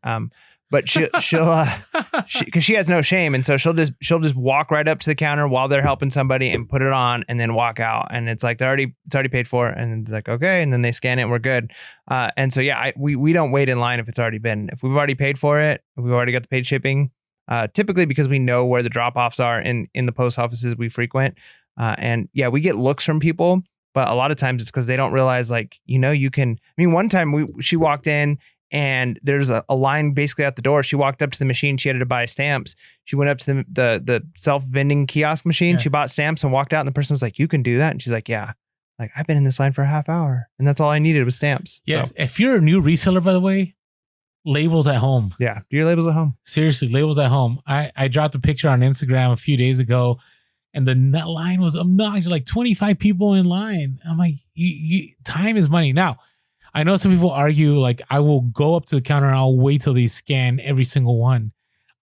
But she'll because she has no shame, and so she'll just walk right up to the counter while they're helping somebody and put it on, and then walk out. And it's like it's already paid for, and they're like, okay, and then they scan it, and we're good. And so yeah, we don't wait in line if it's already been. If we've already paid for it, if we've already got the paid shipping, typically because we know where the drop offs are in the post offices we frequent. And yeah, we get looks from people, but a lot of times it's because they don't realize like you can. I mean, one time she walked in. And there's a line basically at the door. She walked up to the machine. She had to buy stamps. She went up to the self-vending kiosk machine. Yeah. She bought stamps and walked out. And the person was like, "You can do that?" And she's like, "Yeah. Like I've been in this line for a half hour, and that's all I needed was stamps." Yes. So, if you're a new reseller, by the way, labels at home. Yeah, do your labels at home. Seriously, labels at home. I dropped a picture on Instagram a few days ago, and the line was obnoxious. Like 25 people in line. I'm like, time is money now. I know some people argue like I will go up to the counter and I'll wait till they scan every single one.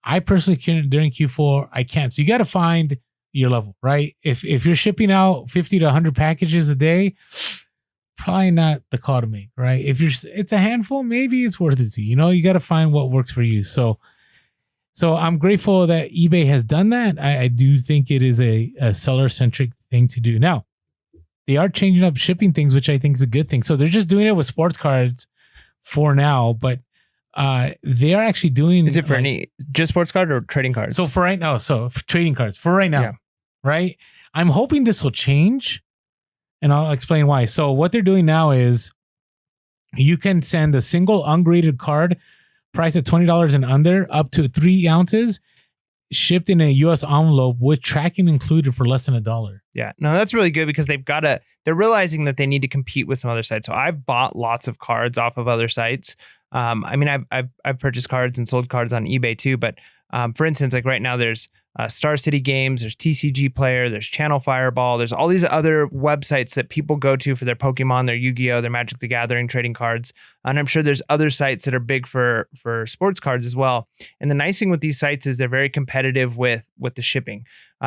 I personally can't during Q4. I can't. So you got to find your level, right? If you're shipping out 50 to 100 packages a day, probably not the call to make, right? If it's a handful, maybe it's worth it to you. You got to find what works for you. So I'm grateful that eBay has done that. I do think it is a seller centric thing to do. Now, they are changing up shipping things, which I think is a good thing. So they're just doing it with sports cards for now, but they are actually doing. Is it for just sports card or trading cards? So for right now, for trading cards for right now, yeah. Right? I'm hoping this will change, and I'll explain why. So what they're doing now is you can send a single ungraded card priced at $20 and under up to 3 ounces, shipped in a U.S. envelope with tracking included for less than $1. Yeah, no, that's really good because they're realizing that they need to compete with some other sites. So I've bought lots of cards off of other sites. I mean, I've purchased cards and sold cards on eBay too. But for instance, like right now, there's Star City Games, there's TCG Player, there's Channel Fireball, there's all these other websites that people go to for their Pokemon, their Yu-Gi-Oh, their Magic the Gathering trading cards. And I'm sure there's other sites that are big for sports cards as well. And the nice thing with these sites is they're very competitive with the shipping.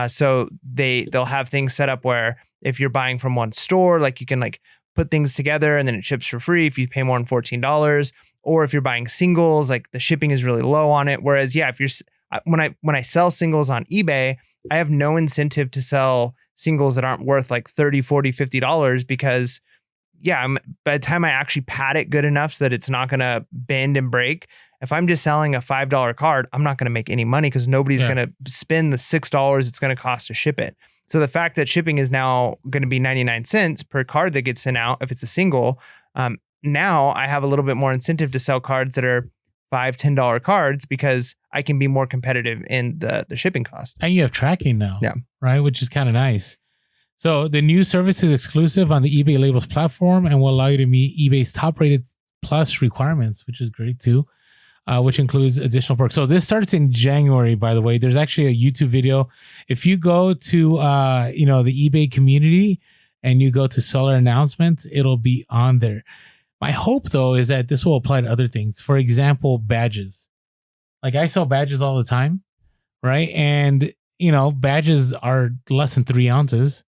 So they'll have things set up where if you're buying from one store, like you can like put things together and then it ships for free if you pay more than $14. Or if you're buying singles, like the shipping is really low on it. Whereas, yeah, if you're when I sell singles on eBay, I have no incentive to sell singles that aren't worth like $30, $40, $50 because, yeah, by the time I actually pad it good enough so that it's not going to bend and break, if I'm just selling a $5 card, I'm not going to make any money because nobody's going to spend the $6 it's going to cost to ship it. So the fact that shipping is now going to be 99 cents per card that gets sent out, if it's a single, now I have a little bit more incentive to sell cards that are $5, $10 cards because I can be more competitive in the shipping cost. And you have tracking now, yeah, right? Which is kind of nice. So the new service is exclusive on the eBay Labels platform and will allow you to meet eBay's top-rated plus requirements, which is great too, which includes additional perks. So this starts in January, by the way. There's actually a YouTube video. If you go to the eBay community and you go to seller announcements, it'll be on there. My hope, though, is that this will apply to other things. For example, badges. Like I sell badges all the time, right? And, badges are less than 3 ounces,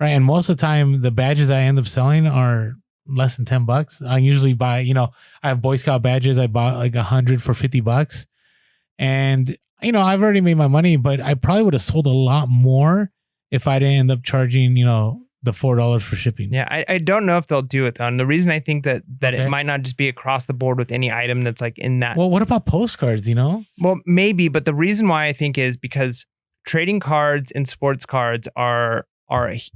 right? And most of the time, the badges I end up selling are less than $10. I usually buy, I have Boy Scout badges. I bought like 100 for $50. And, I've already made my money, but I probably would have sold a lot more if I didn't end up charging, the $4 for shipping. Yeah, I don't know if they'll do it though. And the reason I think that it might not just be across the board with any item that's like in that. Well, what about postcards, Well, maybe, but the reason why I think is because trading cards and sports cards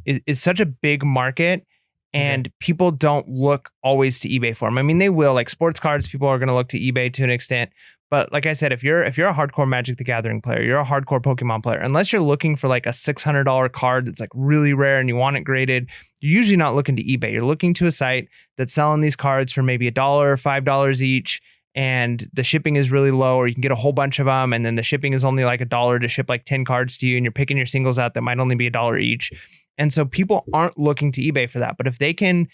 is such a big market and people don't look always to eBay for them. I mean, they will, like sports cards, people are going to look to eBay to an extent. But like I said, if you're a hardcore Magic the Gathering player, you're a hardcore Pokemon player, unless you're looking for like a $600 card that's like really rare and you want it graded, you're usually not looking to eBay. You're looking to a site that's selling these cards for maybe $1, $5 each, and the shipping is really low, or you can get a whole bunch of them, and then the shipping is only like $1 to ship like 10 cards to you, and you're picking your singles out that might only be $1 each. And so people aren't looking to eBay for that. But if they can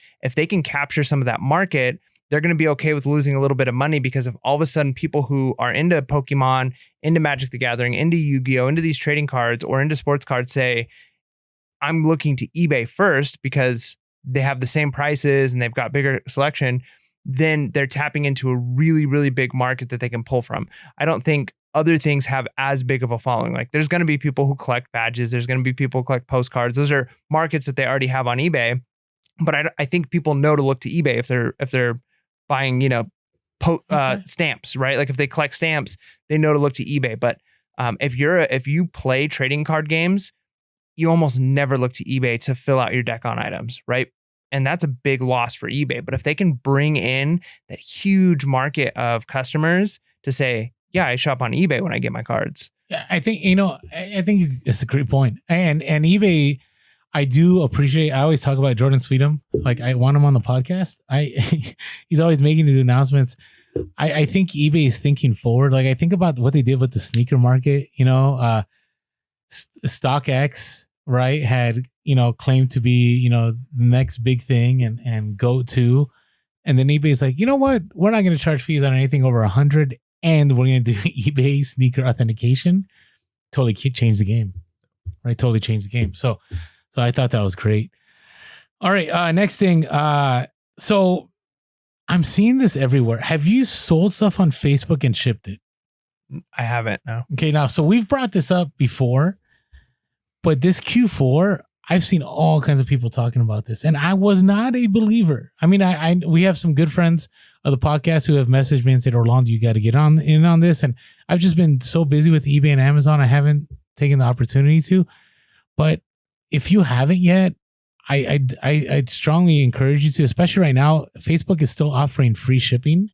capture some of that market, they're going to be okay with losing a little bit of money, because if all of a sudden people who are into Pokemon, into Magic the Gathering, into Yu-Gi-Oh, into these trading cards or into sports cards say, I'm looking to eBay first because they have the same prices and they've got bigger selection, then they're tapping into a really, really big market that they can pull from. I don't think other things have as big of a following. Like there's going to be people who collect badges. There's going to be people who collect postcards. Those are markets that they already have on eBay. But I think people know to look to eBay if they're buying, stamps, right? Like if they collect stamps, they know to look to eBay. But if you play trading card games, you almost never look to eBay to fill out your deck on items, right? And that's a big loss for eBay. But if they can bring in that huge market of customers to say, yeah, I shop on eBay when I get my cards. Yeah, I think, I think it's a great point. And eBay, I do appreciate, I always talk about Jordan Sweetum. Like I want him on the podcast. He's always making these announcements. I think eBay is thinking forward. Like I think about what they did with the sneaker market, StockX, right, had claimed to be the next big thing and go to, and then eBay's like, you know what, we're not going to charge fees on anything over 100, and we're going to do eBay sneaker authentication. Totally changed the game, right? Totally changed the game. So I thought that was great. All right, next thing. So I'm seeing this everywhere. Have you sold stuff on Facebook and shipped it? I haven't. No. Okay, now so we've brought this up before. But this Q4, I've seen all kinds of people talking about this, and I was not a believer. I mean, we have some good friends of the podcast who have messaged me and said, Orlando, you got to get in on this. And I've just been so busy with eBay and Amazon, I haven't taken the opportunity to. But if you haven't yet, I'd strongly encourage you to, especially right now. Facebook is still offering free shipping,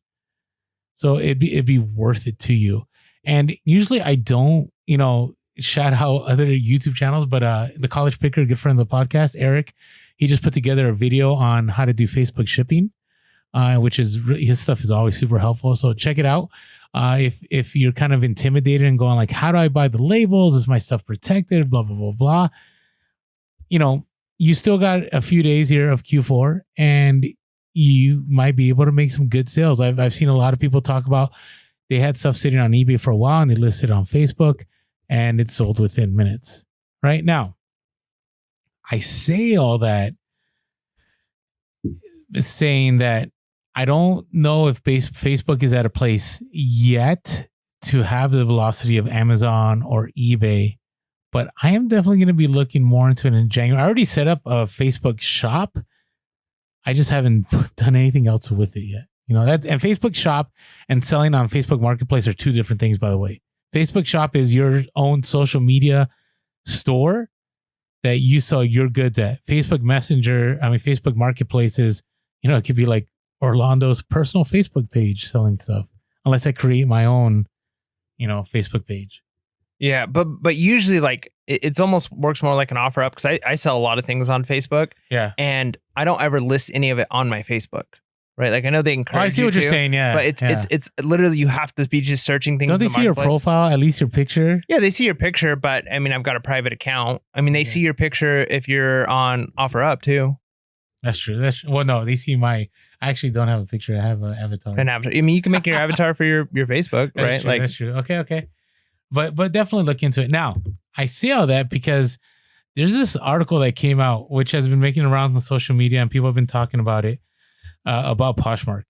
so it'd be worth it to you. And usually I don't, shout out other YouTube channels, but the College Picker, a good friend of the podcast, Eric, he just put together a video on how to do Facebook shipping, which is his stuff is always super helpful. So check it out. If you're kind of intimidated and going like, how do I buy the labels? Is my stuff protected? Blah, blah, blah, blah. You still got a few days here of Q4 and you might be able to make some good sales. I've seen a lot of people talk about they had stuff sitting on eBay for a while and they listed it on Facebook, and it's sold within minutes. Right now, I say all that saying that I don't know if Facebook is at a place yet to have the velocity of Amazon or eBay, but I am definitely going to be looking more into it in January. I already set up a Facebook shop. I just haven't done anything else with it yet. And Facebook shop and selling on Facebook Marketplace are two different things, by the way. Facebook shop is your own social media store that you sell your goods at. Facebook Marketplace is, it could be like Orlando's personal Facebook page selling stuff, unless I create my own, Facebook page. Yeah, but usually like it's almost works more like an offer up, because I sell a lot of things on Facebook. Yeah. And I don't ever list any of it on my Facebook. Right, like I know they encourage. I see what you're saying, yeah. But it's literally you have to be just searching things. Don't they see your profile, at least your picture? Yeah, they see your picture, but I mean, I've got a private account. I mean, they see your picture if you're on OfferUp too. That's true. Well, no, they see I actually don't have a picture. I have an avatar. I mean, you can make your avatar for your Facebook, right? That's true. Okay. But definitely look into it. Now, I see all that because there's this article that came out, which has been making around on social media, and people have been talking about it. About Poshmark.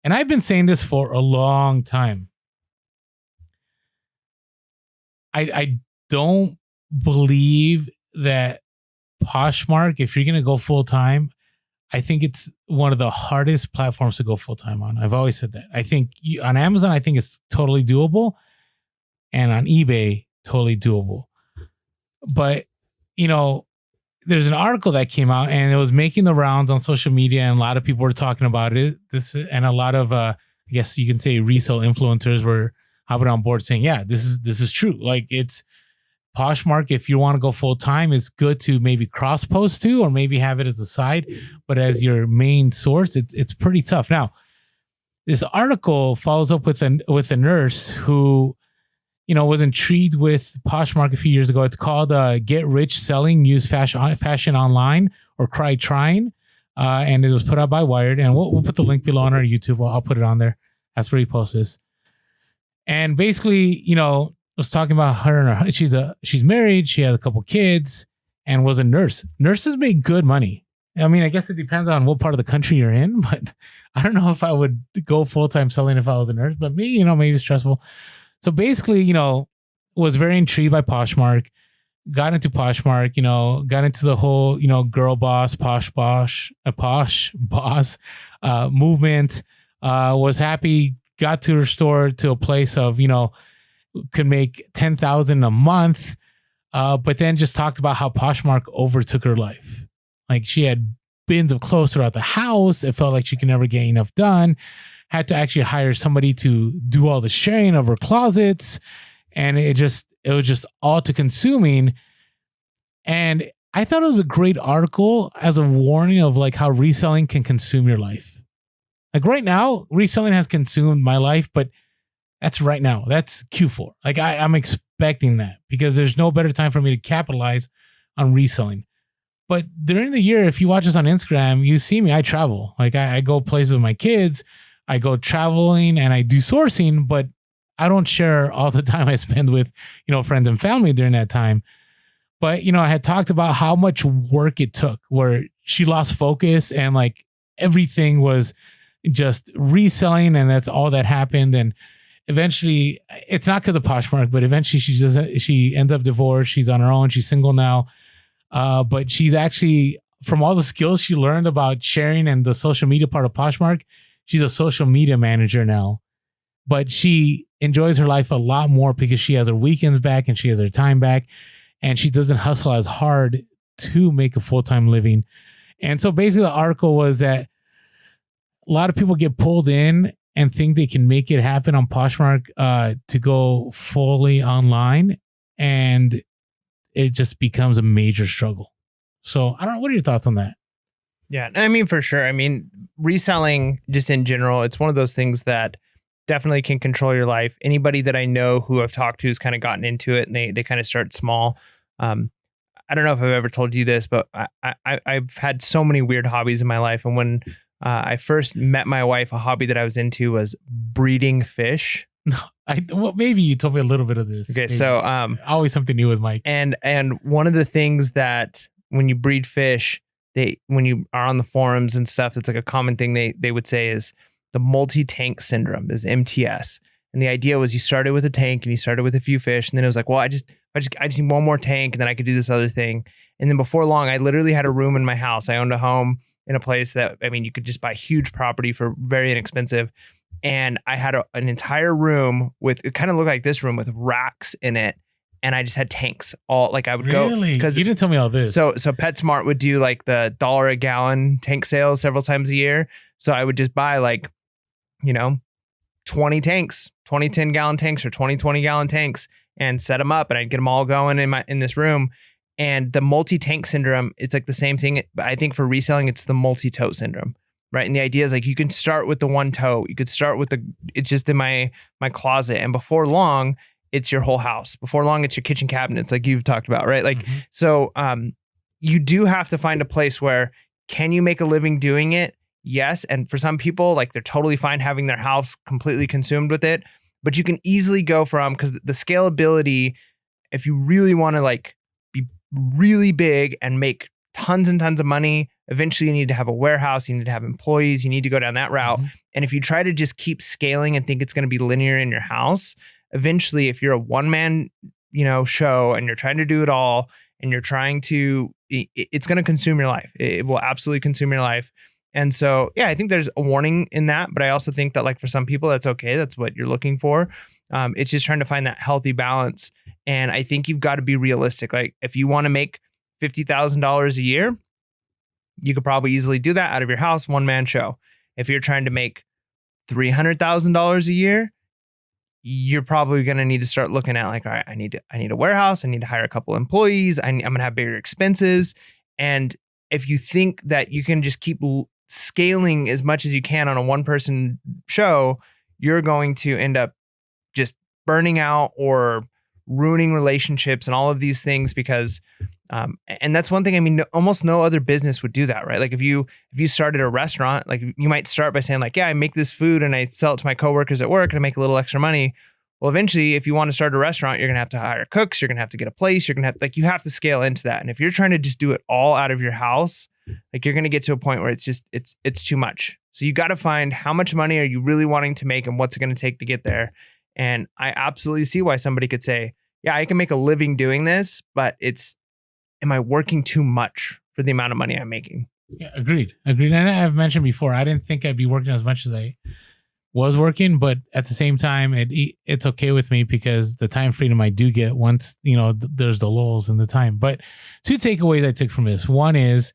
And I've been saying this for a long time. I don't believe that Poshmark, if you're going to go full time, I think it's one of the hardest platforms to go full time on. I've always said that. I think on Amazon, I think it's totally doable. And on eBay, totally doable. But, there's an article that came out and it was making the rounds on social media, and a lot of people were talking about it. And a lot of, I guess you can say, resale influencers were hopping on board saying, yeah, this is true. Like it's Poshmark. If you want to go full time, it's good to maybe cross post to, or maybe have it as a side, but as your main source, it's pretty tough. Now, this article follows up with a nurse who, was intrigued with Poshmark a few years ago. It's called Get Rich Selling, Use Fashion Online, or Cry Trying. And it was put out by Wired. And we'll put the link below on our YouTube. I'll put it on there. That's where he posts this. And basically, was talking about her and her. She's married. She has a couple kids and was a nurse. Nurses make good money. I mean, I guess it depends on what part of the country you're in, but I don't know if I would go full-time selling if I was a nurse, but maybe, maybe it's stressful. So basically, was very intrigued by Poshmark, got into Poshmark, got into the whole, girl boss, posh boss movement, was happy, got to her store to a place of, could make 10,000 a month, but then just talked about how Poshmark overtook her life. Like she had bins of clothes throughout the house. It felt like she could never get enough done. Had to actually hire somebody to do all the sharing of her closets. And it was just all too consuming. And I thought it was a great article as a warning of like how reselling can consume your life. Like right now, reselling has consumed my life, but that's right now. That's Q4. Like I'm expecting that because there's no better time for me to capitalize on reselling. But during the year, if you watch us on Instagram, you see me, I travel. Like I go places with my kids, I go traveling and I do sourcing, but I don't share all the time I spend with, friends and family during that time. But, I had talked about how much work it took where she lost focus and like everything was just reselling. And that's all that happened. And eventually it's not because of Poshmark, but eventually she ends up divorced. She's on her own. She's single now. But she's actually, from all the skills she learned about sharing and the social media part of Poshmark, she's a social media manager now. But she enjoys her life a lot more because she has her weekends back and she has her time back and she doesn't hustle as hard to make a full-time living. And so basically the article was that a lot of people get pulled in and think they can make it happen on Poshmark to go fully online. And it just becomes a major struggle. So I don't know. What are your thoughts on that? Yeah, I mean, for sure. I mean, reselling just in general, it's one of those things that definitely can control your life. Anybody that I know who I've talked to has kind of gotten into it and they kind of start small. I don't know if I've ever told you this, but I've had so many weird hobbies in my life. And when I first met my wife, a hobby that I was into was breeding fish. No, well, maybe you told me a little bit of this. Okay, maybe. so always something new with Mike. And one of the things that when you breed fish, when you are on the forums and stuff, it's like a common thing they would say is the multi-tank syndrome, is MTS. And the idea was you started with a tank and you started with a few fish, and then it was like, well, I just need one more tank, and then I could do this other thing. And then before long, I literally had a room in my house. I owned a home in a place that, I mean, you could just buy huge property for very inexpensive. And I had an entire room with, it kind of looked like this room with racks in it. And I just had tanks all, like I would go. Really? Because you didn't tell me all this. So PetSmart would do like the $1 a gallon tank sales several times a year. So I would just buy like, 20 tanks, 20 10-gallon tanks or 20 gallon tanks and set them up. And I'd get them all going in this room. And the multi-tank syndrome, it's like the same thing. I think for reselling, it's the multi-tote syndrome. Right. And the idea is like you can start with the one tote. You could start with it's just in my closet. And before long, it's your whole house. Before long, it's your kitchen cabinets, like you've talked about. Right. Like, so you do have to find a place where, can you make a living doing it? Yes. And for some people, like they're totally fine having their house completely consumed with it. But you can easily go from, because the scalability, if you really want to like be really big and make tons and tons of money, eventually you need to have a warehouse, you need to have employees, you need to go down that route. And if you try to just keep scaling and think it's going to be linear in your house, eventually if you're a one-man, show and you're trying to do it all and you're trying to, it's going to consume your life. It will absolutely consume your life. And so, yeah, I think there's a warning in that, but I also think that like for some people, that's okay. That's what you're looking for. It's just trying to find that healthy balance. And I think you've got to be realistic. Like if you want to make $50,000 a year, you could probably easily do that out of your house, one-man show. If you're trying to make $300,000 a year, you're probably going to need to start looking at like, all right, I need a warehouse. I need to hire a couple employees. I'm going to have bigger expenses. And if you think that you can just keep scaling as much as you can on a one-person show, you're going to end up just burning out or ruining relationships and all of these things because and that's one thing. I mean, almost no other business would do that, right? Like if you started a restaurant, like you might start by saying like, yeah, I make this food and I sell it to my coworkers at work and I make a little extra money. Well, eventually, if you want to start a restaurant, you're going to have to hire cooks. You're going to have to get a place. You're going to have, like, you have to scale into that. And if you're trying to just do it all out of your house, like you're going to get to a point where it's just, it's too much. So you got to find how much money are you really wanting to make and what's it going to take to get there. And I absolutely see why somebody could say, yeah, I can make a living doing this, but am I working too much for the amount of money I'm making? Yeah, agreed. And I've mentioned before, I didn't think I'd be working as much as I was working, but at the same time, it's okay with me because the time freedom I do get once, there's the lulls in the time. But 2 takeaways I took from this. One is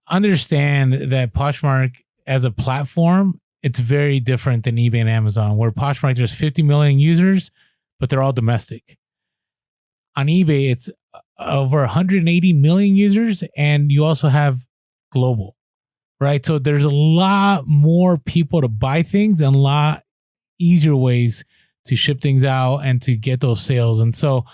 understand that Poshmark as a platform, it's very different than eBay and Amazon, where Poshmark, there's 50 million users, but they're all domestic. On eBay, it's over 180 million users, and you also have global. Right. So there's a lot more people to buy things and a lot easier ways to ship things out and to get those sales. And so,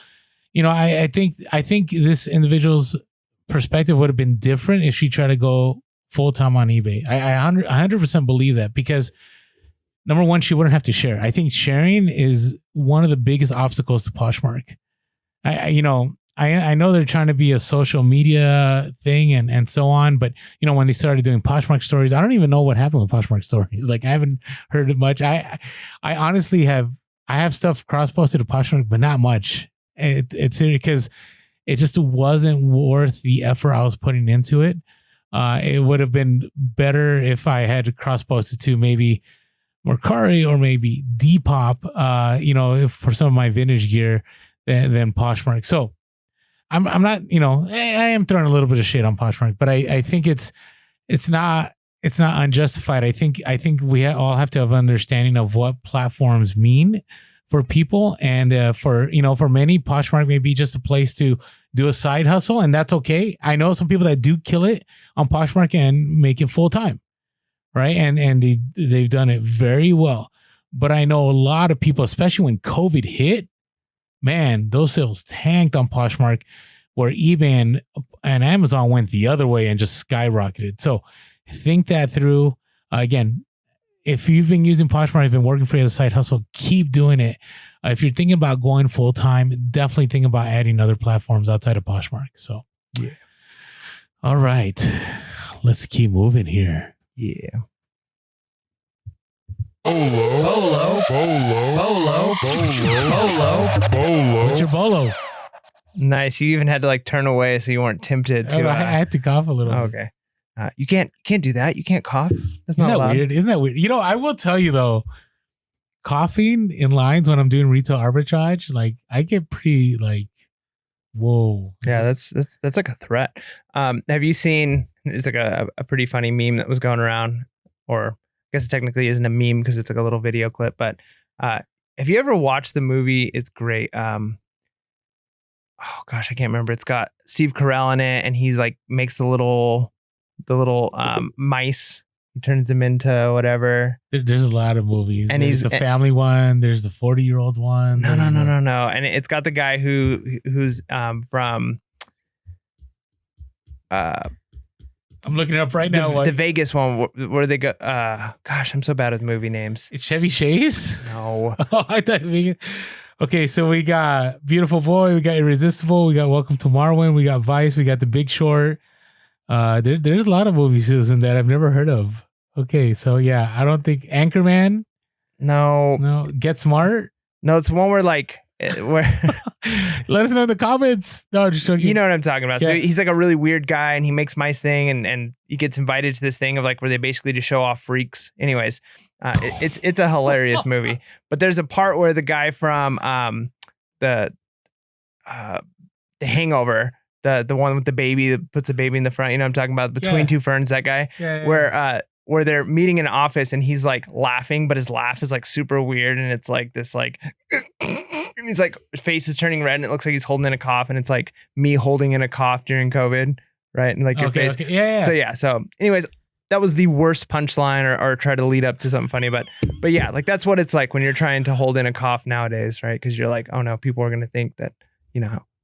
I think this individual's perspective would have been different if she tried to go full time on eBay. I 100% believe that because number one, she wouldn't have to share. I think sharing is one of the biggest obstacles to Poshmark. I know they're trying to be a social media thing and so on, but when they started doing Poshmark stories, I don't even know what happened with Poshmark stories. Like I haven't heard it much. I honestly have stuff cross-posted to Poshmark, but not much. It's because it just wasn't worth the effort I was putting into it. It would have been better if I had cross-posted to maybe Mercari or maybe Depop, for some of my vintage gear than Poshmark. So I'm not, I am throwing a little bit of shade on Poshmark, but I think it's not unjustified. I think we all have to have an understanding of what platforms mean for people, and for many, Poshmark may be just a place to do a side hustle, and that's okay. I know some people that do kill it on Poshmark and make it full time, right? And they've done it very well. But I know a lot of people, especially when COVID hit, man, those sales tanked on Poshmark, where eBay and Amazon went the other way and just skyrocketed. So think that through. Again, if you've been using Poshmark, you've been working for your side hustle, keep doing it. If you're thinking about going full time, definitely think about adding other platforms outside of Poshmark. So, yeah. All right, let's keep moving here. Yeah. Bolo. What's your bolo? Nice. You even had to turn away so you weren't tempted to. I had to cough a little. Okay. You can't do that. You can't cough. That's not allowed. Weird. Isn't that weird? I will tell you though, coughing in lines when I'm doing retail arbitrage, I get pretty whoa. Yeah, that's like a threat. Have you seen? It's like a pretty funny meme that was going around, or I guess it technically isn't a meme because it's like a little video clip. But have you ever watched the movie? It's great. Oh gosh, I can't remember. It's got Steve Carell in it, and he's makes the little mice. He turns them into whatever. There's a lot of movies. And there's the family one. There's the 40-year-old one. No. And it's got the guy who's from. I'm looking it up right now. The Vegas one where they go. Gosh, I'm so bad with movie names. It's Chevy Chase? No. Oh, I thought okay, so we got Beautiful Boy, we got Irresistible, we got Welcome to Marwen, we got Vice, we got The Big Short. There's a lot of movies in that I've never heard of. Okay, so yeah, I don't think Anchorman. No. Get Smart. No, it's one where let us know in the comments. No, just joking. You know what I'm talking about. Yeah. So he's a really weird guy, and he makes mice thing, and he gets invited to this thing of where they basically just show off freaks. Anyways, it's a hilarious movie. But there's a part where the guy from the Hangover, the one with the baby that puts the baby in the front, you know what I'm talking about? Between Two Ferns, that guy. Yeah. Where they're meeting in an office and he's laughing, but his laugh is super weird, and it's this and he's his face is turning red and it looks like he's holding in a cough, and it's me holding in a cough during COVID, right? And your face. Okay. Yeah. So anyways, that was the worst punchline or try to lead up to something funny. But yeah, like that's what it's like when you're trying to hold in a cough nowadays, right? Because you're like, oh no, people are going to think that,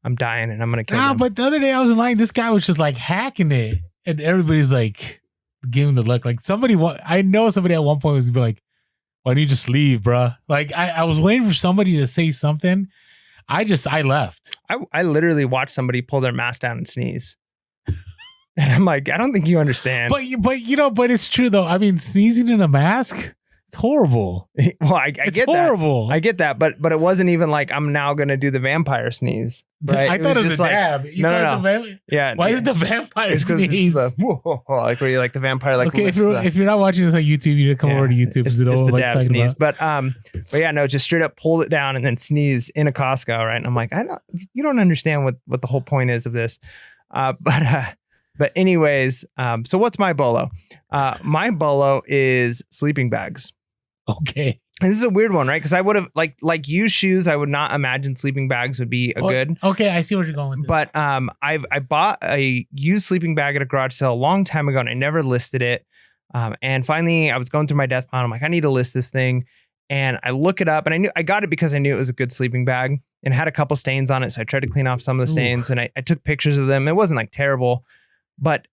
I'm dying and I'm going to kill them. But the other day I was in line, this guy was just like hacking it. And everybody's like giving the look. Like I know somebody at one point was gonna be like, why don't you just leave, bro? Like I was waiting for somebody to say something. I left. I literally watched somebody pull their mask down and sneeze. And I'm like, I don't think you understand. But it's true though. I mean, sneezing in a mask, it's horrible. Well, I get horrible. That. I get that, but it wasn't even like I'm now gonna do the vampire sneeze. Right? I thought it was just a dab. No. Yeah. Why is it the vampire sneeze? Like where you like the vampire like. Okay, if you're not watching this on YouTube, you need to come over to YouTube. It's the dab sneeze. But yeah, no, just straight up pulled it down and then sneeze in a Costco, right? And I'm like, you don't understand what the whole point is of this. But anyways, so what's my bolo? My bolo is sleeping bags. Okay. And this is a weird one, right? Because I would have like used shoes. I would not imagine sleeping bags would be good. Okay, I see where you're going with this. But I bought a used sleeping bag at a garage sale a long time ago, and I never listed it. And finally, I was going through my death pile. I'm like, I need to list this thing. And I look it up, and I got it because I knew it was a good sleeping bag and had a couple stains on it. So I tried to clean off some of the stains, and I took pictures of them. It wasn't like terrible, but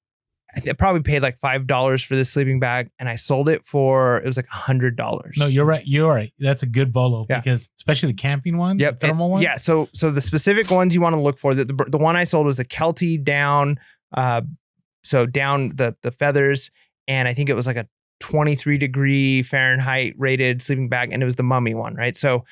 I probably paid like $5 for this sleeping bag, and I sold it for, it was like $100. No, you're right. That's a good bolo because especially the camping ones, the thermal ones. Yeah. So the specific ones you want to look for, the one I sold was a Kelty down. So down the feathers. And I think it was like a 23 degree Fahrenheit rated sleeping bag. And it was the mummy one, right? So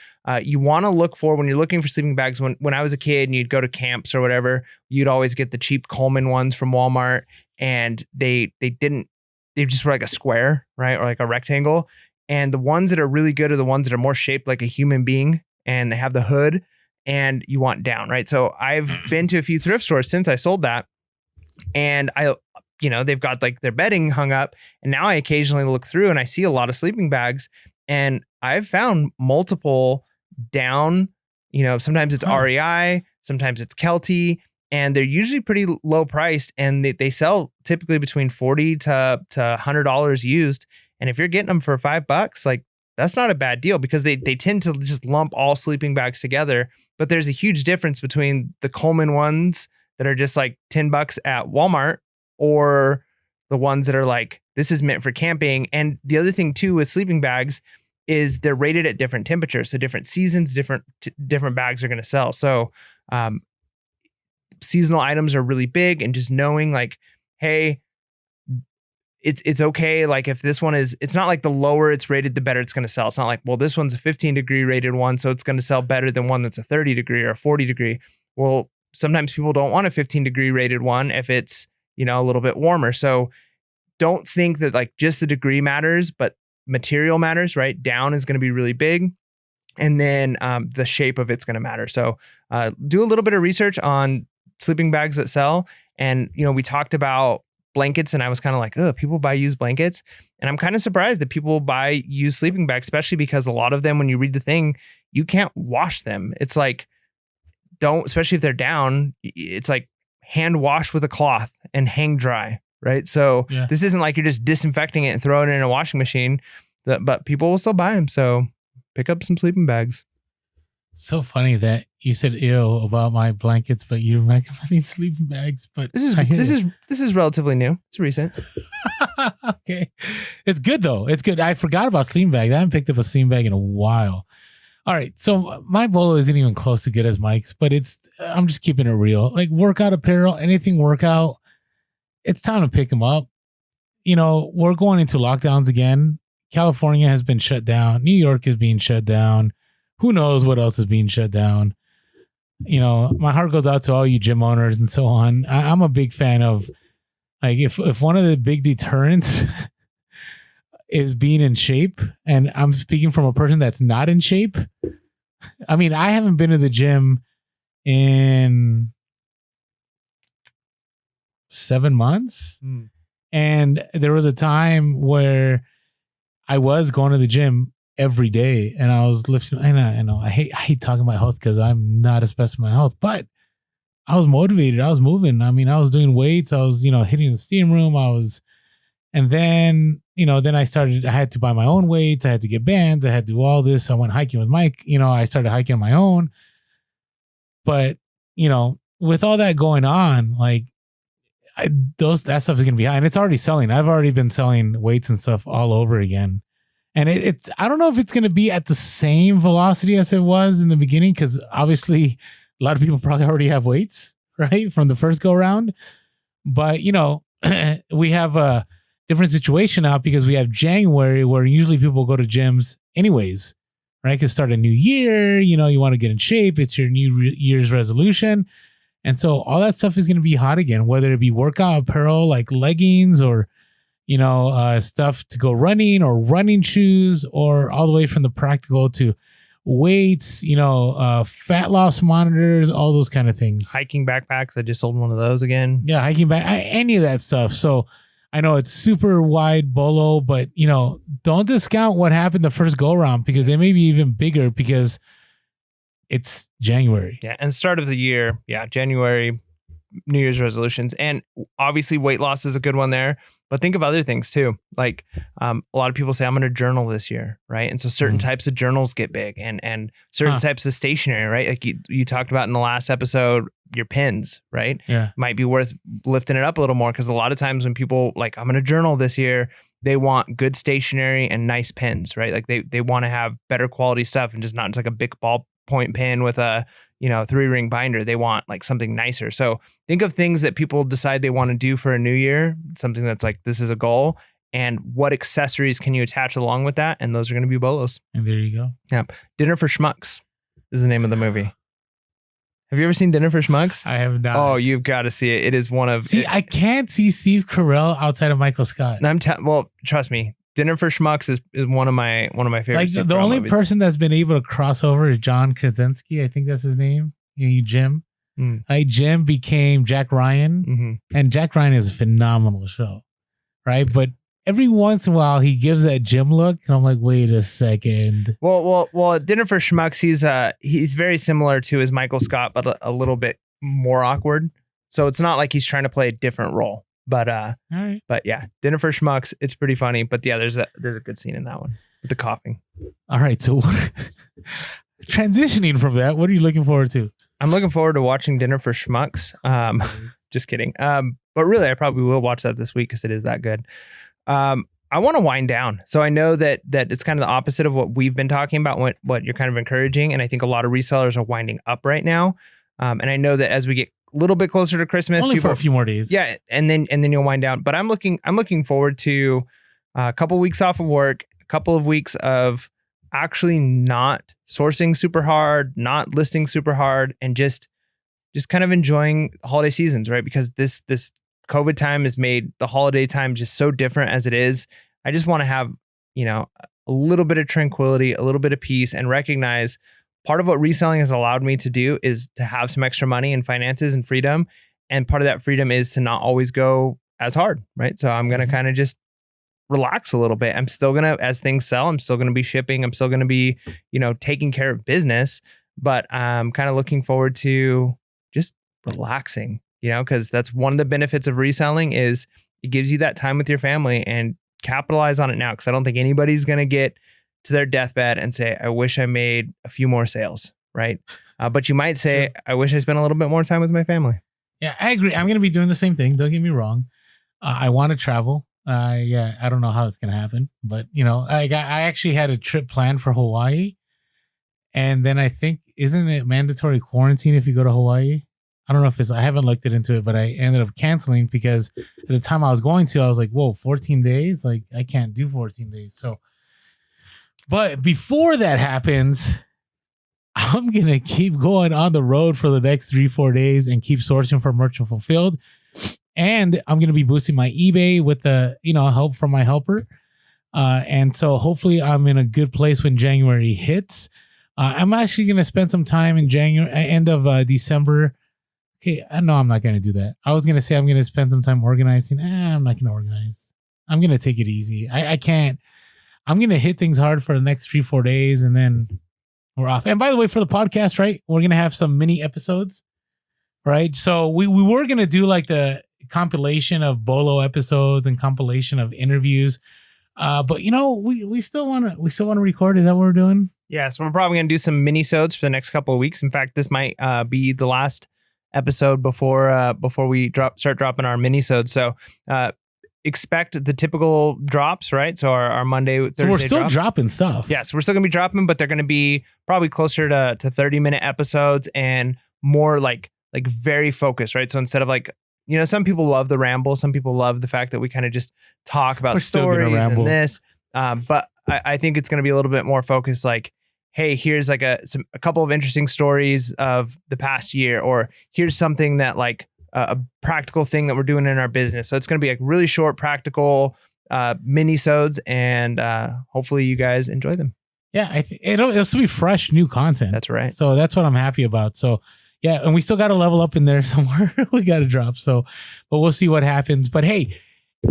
you want to look for, when you're looking for sleeping bags, when I was a kid and you'd go to camps or whatever, you'd always get the cheap Coleman ones from Walmart. And they just were like a square, right? Or like a rectangle. And the ones that are really good are the ones that are more shaped like a human being, and they have the hood, and you want down, right? So I've been to a few thrift stores since I sold that, and they've got like their bedding hung up, and now I occasionally look through and I see a lot of sleeping bags, and I've found multiple down, sometimes it's REI, sometimes it's Kelty, and they're usually pretty low priced, and they sell typically between $40 to $100 used. And if you're getting them for $5, like that's not a bad deal, because they tend to just lump all sleeping bags together. But there's a huge difference between the Coleman ones that are just like $10 at Walmart, or the ones that are like, this is meant for camping. And the other thing too with sleeping bags is they're rated at different temperatures. So different seasons, different bags are going to sell. So, seasonal items are really big, and just knowing like, hey, it's okay. Like if this one it's not like the lower it's rated, the better it's going to sell. It's not like, well, this one's a 15 degree rated one, so it's going to sell better than one that's a 30 degree or a 40 degree. Well, sometimes people don't want a 15 degree rated one if it's, a little bit warmer. So don't think that like just the degree matters, but material matters, right? Down is going to be really big. And then the shape of it's going to matter. So do a little bit of research on sleeping bags that sell. And, we talked about blankets, and I was kind of like, oh, people buy used blankets. And I'm kind of surprised that people buy used sleeping bags, especially because a lot of them, when you read the thing, you can't wash them. It's like, especially if they're down, it's like hand wash with a cloth and hang dry, right? So This isn't like you're just disinfecting it and throwing it in a washing machine, but people will still buy them. So pick up some sleeping bags. So funny that you said ew about my blankets, but you're recommending sleeping bags. But this is relatively new. It's recent. Okay, it's good though. It's good. I forgot about sleeping bags. I haven't picked up a sleeping bag in a while. All right, so my bolo isn't even close to good as Mike's, but I'm just keeping it real. Like workout apparel, anything workout, it's time to pick them up. We're going into lockdowns again. California has been shut down. New York is being shut down. Who knows what else is being shut down? My heart goes out to all you gym owners and so on. I'm a big fan of, like, if one of the big deterrents is being in shape, and I'm speaking from a person that's not in shape. I mean, I haven't been to the gym in 7 months. And there was a time where I was going to the gym every day, and I was lifting. I know I hate talking about health because I'm not a specimen of health, but I was motivated. I was moving. I mean, I was doing weights. I was, hitting the steam room. I was, And then, then I had to buy my own weights. I had to get bands. I had to do all this. I went hiking with Mike. I started hiking on my own. But, with all that going on, like that stuff is going to be high, and it's already selling. I've already been selling weights and stuff all over again. And it's, I don't know if it's going to be at the same velocity as it was in the beginning, because obviously a lot of people probably already have weights, right, from the first go round. But, we have a different situation now because we have January, where usually people go to gyms anyways, right? Because start a new year, you want to get in shape. It's your New Year's resolution. And so all that stuff is going to be hot again, whether it be workout apparel like leggings or, stuff to go running or running shoes, or all the way from the practical to weights, fat loss monitors, all those kind of things. Hiking backpacks. I just sold one of those again. Yeah, hiking back, any of that stuff. So I know it's super wide BOLO, but don't discount what happened the first go around, because they may be even bigger because it's January. Yeah, and start of the year. Yeah, January, New Year's resolutions, and obviously weight loss is a good one there. But think of other things too. Like a lot of people say, I'm going to journal this year, right? And so certain types of journals get big, and certain types of stationery, right? Like you talked about in the last episode, your pens, right? Yeah, might be worth lifting it up a little more, because a lot of times when people like, I'm going to journal this year, they want good stationery and nice pens, right? Like they want to have better quality stuff, and just not like a big ballpoint pen with a 3-ring binder. They want like something nicer. So think of things that people decide they want to do for a new year, something that's like, this is a goal, and what accessories can you attach along with that? And those are going to be BOLOs. And there you go. Yeah. Dinner for Schmucks is the name of the movie. Have you ever seen Dinner for Schmucks? I have not. Oh, you've got to see it. It is one of... I can't see Steve Carell outside of Michael Scott. Well, trust me. Dinner for Schmucks is one of my favorite. Like the only person that's been able to cross over is John Krasinski. I think that's his name. Jim. Like Jim became Jack Ryan, and Jack Ryan is a phenomenal show, right? But every once in a while he gives that Jim look, and I'm like, wait a second. Well, Dinner for Schmucks, he's very similar to his Michael Scott, but a little bit more awkward. So it's not like he's trying to play a different role. But all right. But yeah, Dinner for Schmucks, it's pretty funny. But yeah, there's a good scene in that one with the coughing. All right, so transitioning from that, what are you looking forward to? I'm looking forward to watching Dinner for Schmucks. Just kidding. But really, I probably will watch that this week because it is that good. I want to wind down. So I know that it's kind of the opposite of what we've been talking about, what you're kind of encouraging. And I think a lot of resellers are winding up right now. And I know that as we get a little bit closer to Christmas, only for a few more days. Yeah. And then you'll wind down. But I'm looking forward to a couple weeks off of work, a couple of weeks of actually not sourcing super hard, not listing super hard, and just kind of enjoying holiday seasons, right? Because this COVID time has made the holiday time just so different as it is. I just want to have, a little bit of tranquility, a little bit of peace, and recognize part of what reselling has allowed me to do is to have some extra money and finances and freedom. And part of that freedom is to not always go as hard, right? So I'm going to kind of just relax a little bit. I'm still going to, as things sell, I'm still going to be shipping. I'm still going to be, taking care of business, but I'm kind of looking forward to just relaxing, because that's one of the benefits of reselling is it gives you that time with your family, and capitalize on it now. Cause I don't think anybody's going to get to their deathbed and say, I wish I made a few more sales. Right. But you might say, sure, I wish I spent a little bit more time with my family. Yeah, I agree. I'm going to be doing the same thing. Don't get me wrong. I want to travel. I don't know how it's going to happen, but I actually had a trip planned for Hawaii. And then I think, isn't it mandatory quarantine if you go to Hawaii? I don't know if I haven't looked into it, but I ended up canceling because at the time I was going to, I was like, whoa, 14 days? Like I can't do 14 days. So, but before that happens, I'm going to keep going on the road for the next 3-4 days and keep sourcing for Merchant Fulfilled. And I'm going to be boosting my eBay with the, help from my helper. And so hopefully I'm in a good place when January hits. I'm actually going to spend some time in January, end of December. Okay, no, I'm not going to do that. I was going to say I'm going to spend some time organizing. I'm not going to organize. I'm going to take it easy. I can't. I'm going to hit things hard for the next 3-4 days and then we're off. And by the way, for the podcast, right, we're going to have some mini episodes, right? So we were going to do like the, compilation of Bolo episodes and compilation of interviews. But we still want to record. Is that what we're doing? Yeah, so we're probably going to do some mini-sodes for the next couple of weeks. In fact, this might be the last episode before we start dropping our mini-sodes. So expect the typical drops, right? So our Monday, Thursday. So we're still dropping stuff. Yes, we're still going to be dropping, but they're going to be probably closer to 30-minute episodes and more like very focused, right? So instead of some people love the ramble. Some people love the fact that we kind of just talk about stories and this. But I think it's going to be a little bit more focused, like, hey, here's like a couple of interesting stories of the past year, or here's something that like a practical thing that we're doing in our business. So it's going to be like really short, practical mini-sodes, and hopefully you guys enjoy them. Yeah, it'll still be fresh, new content. That's right. So that's what I'm happy about. So yeah, and we still got to level up in there somewhere. We got to drop. So, but we'll see what happens. But hey,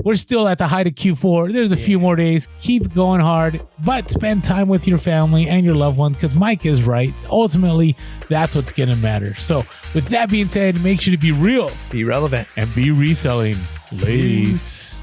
we're still at the height of Q4. There's a few more days. Keep going hard, but spend time with your family and your loved ones, because Mike is right. Ultimately, that's what's going to matter. So with that being said, make sure to be real, be relevant, and be reselling. Peace.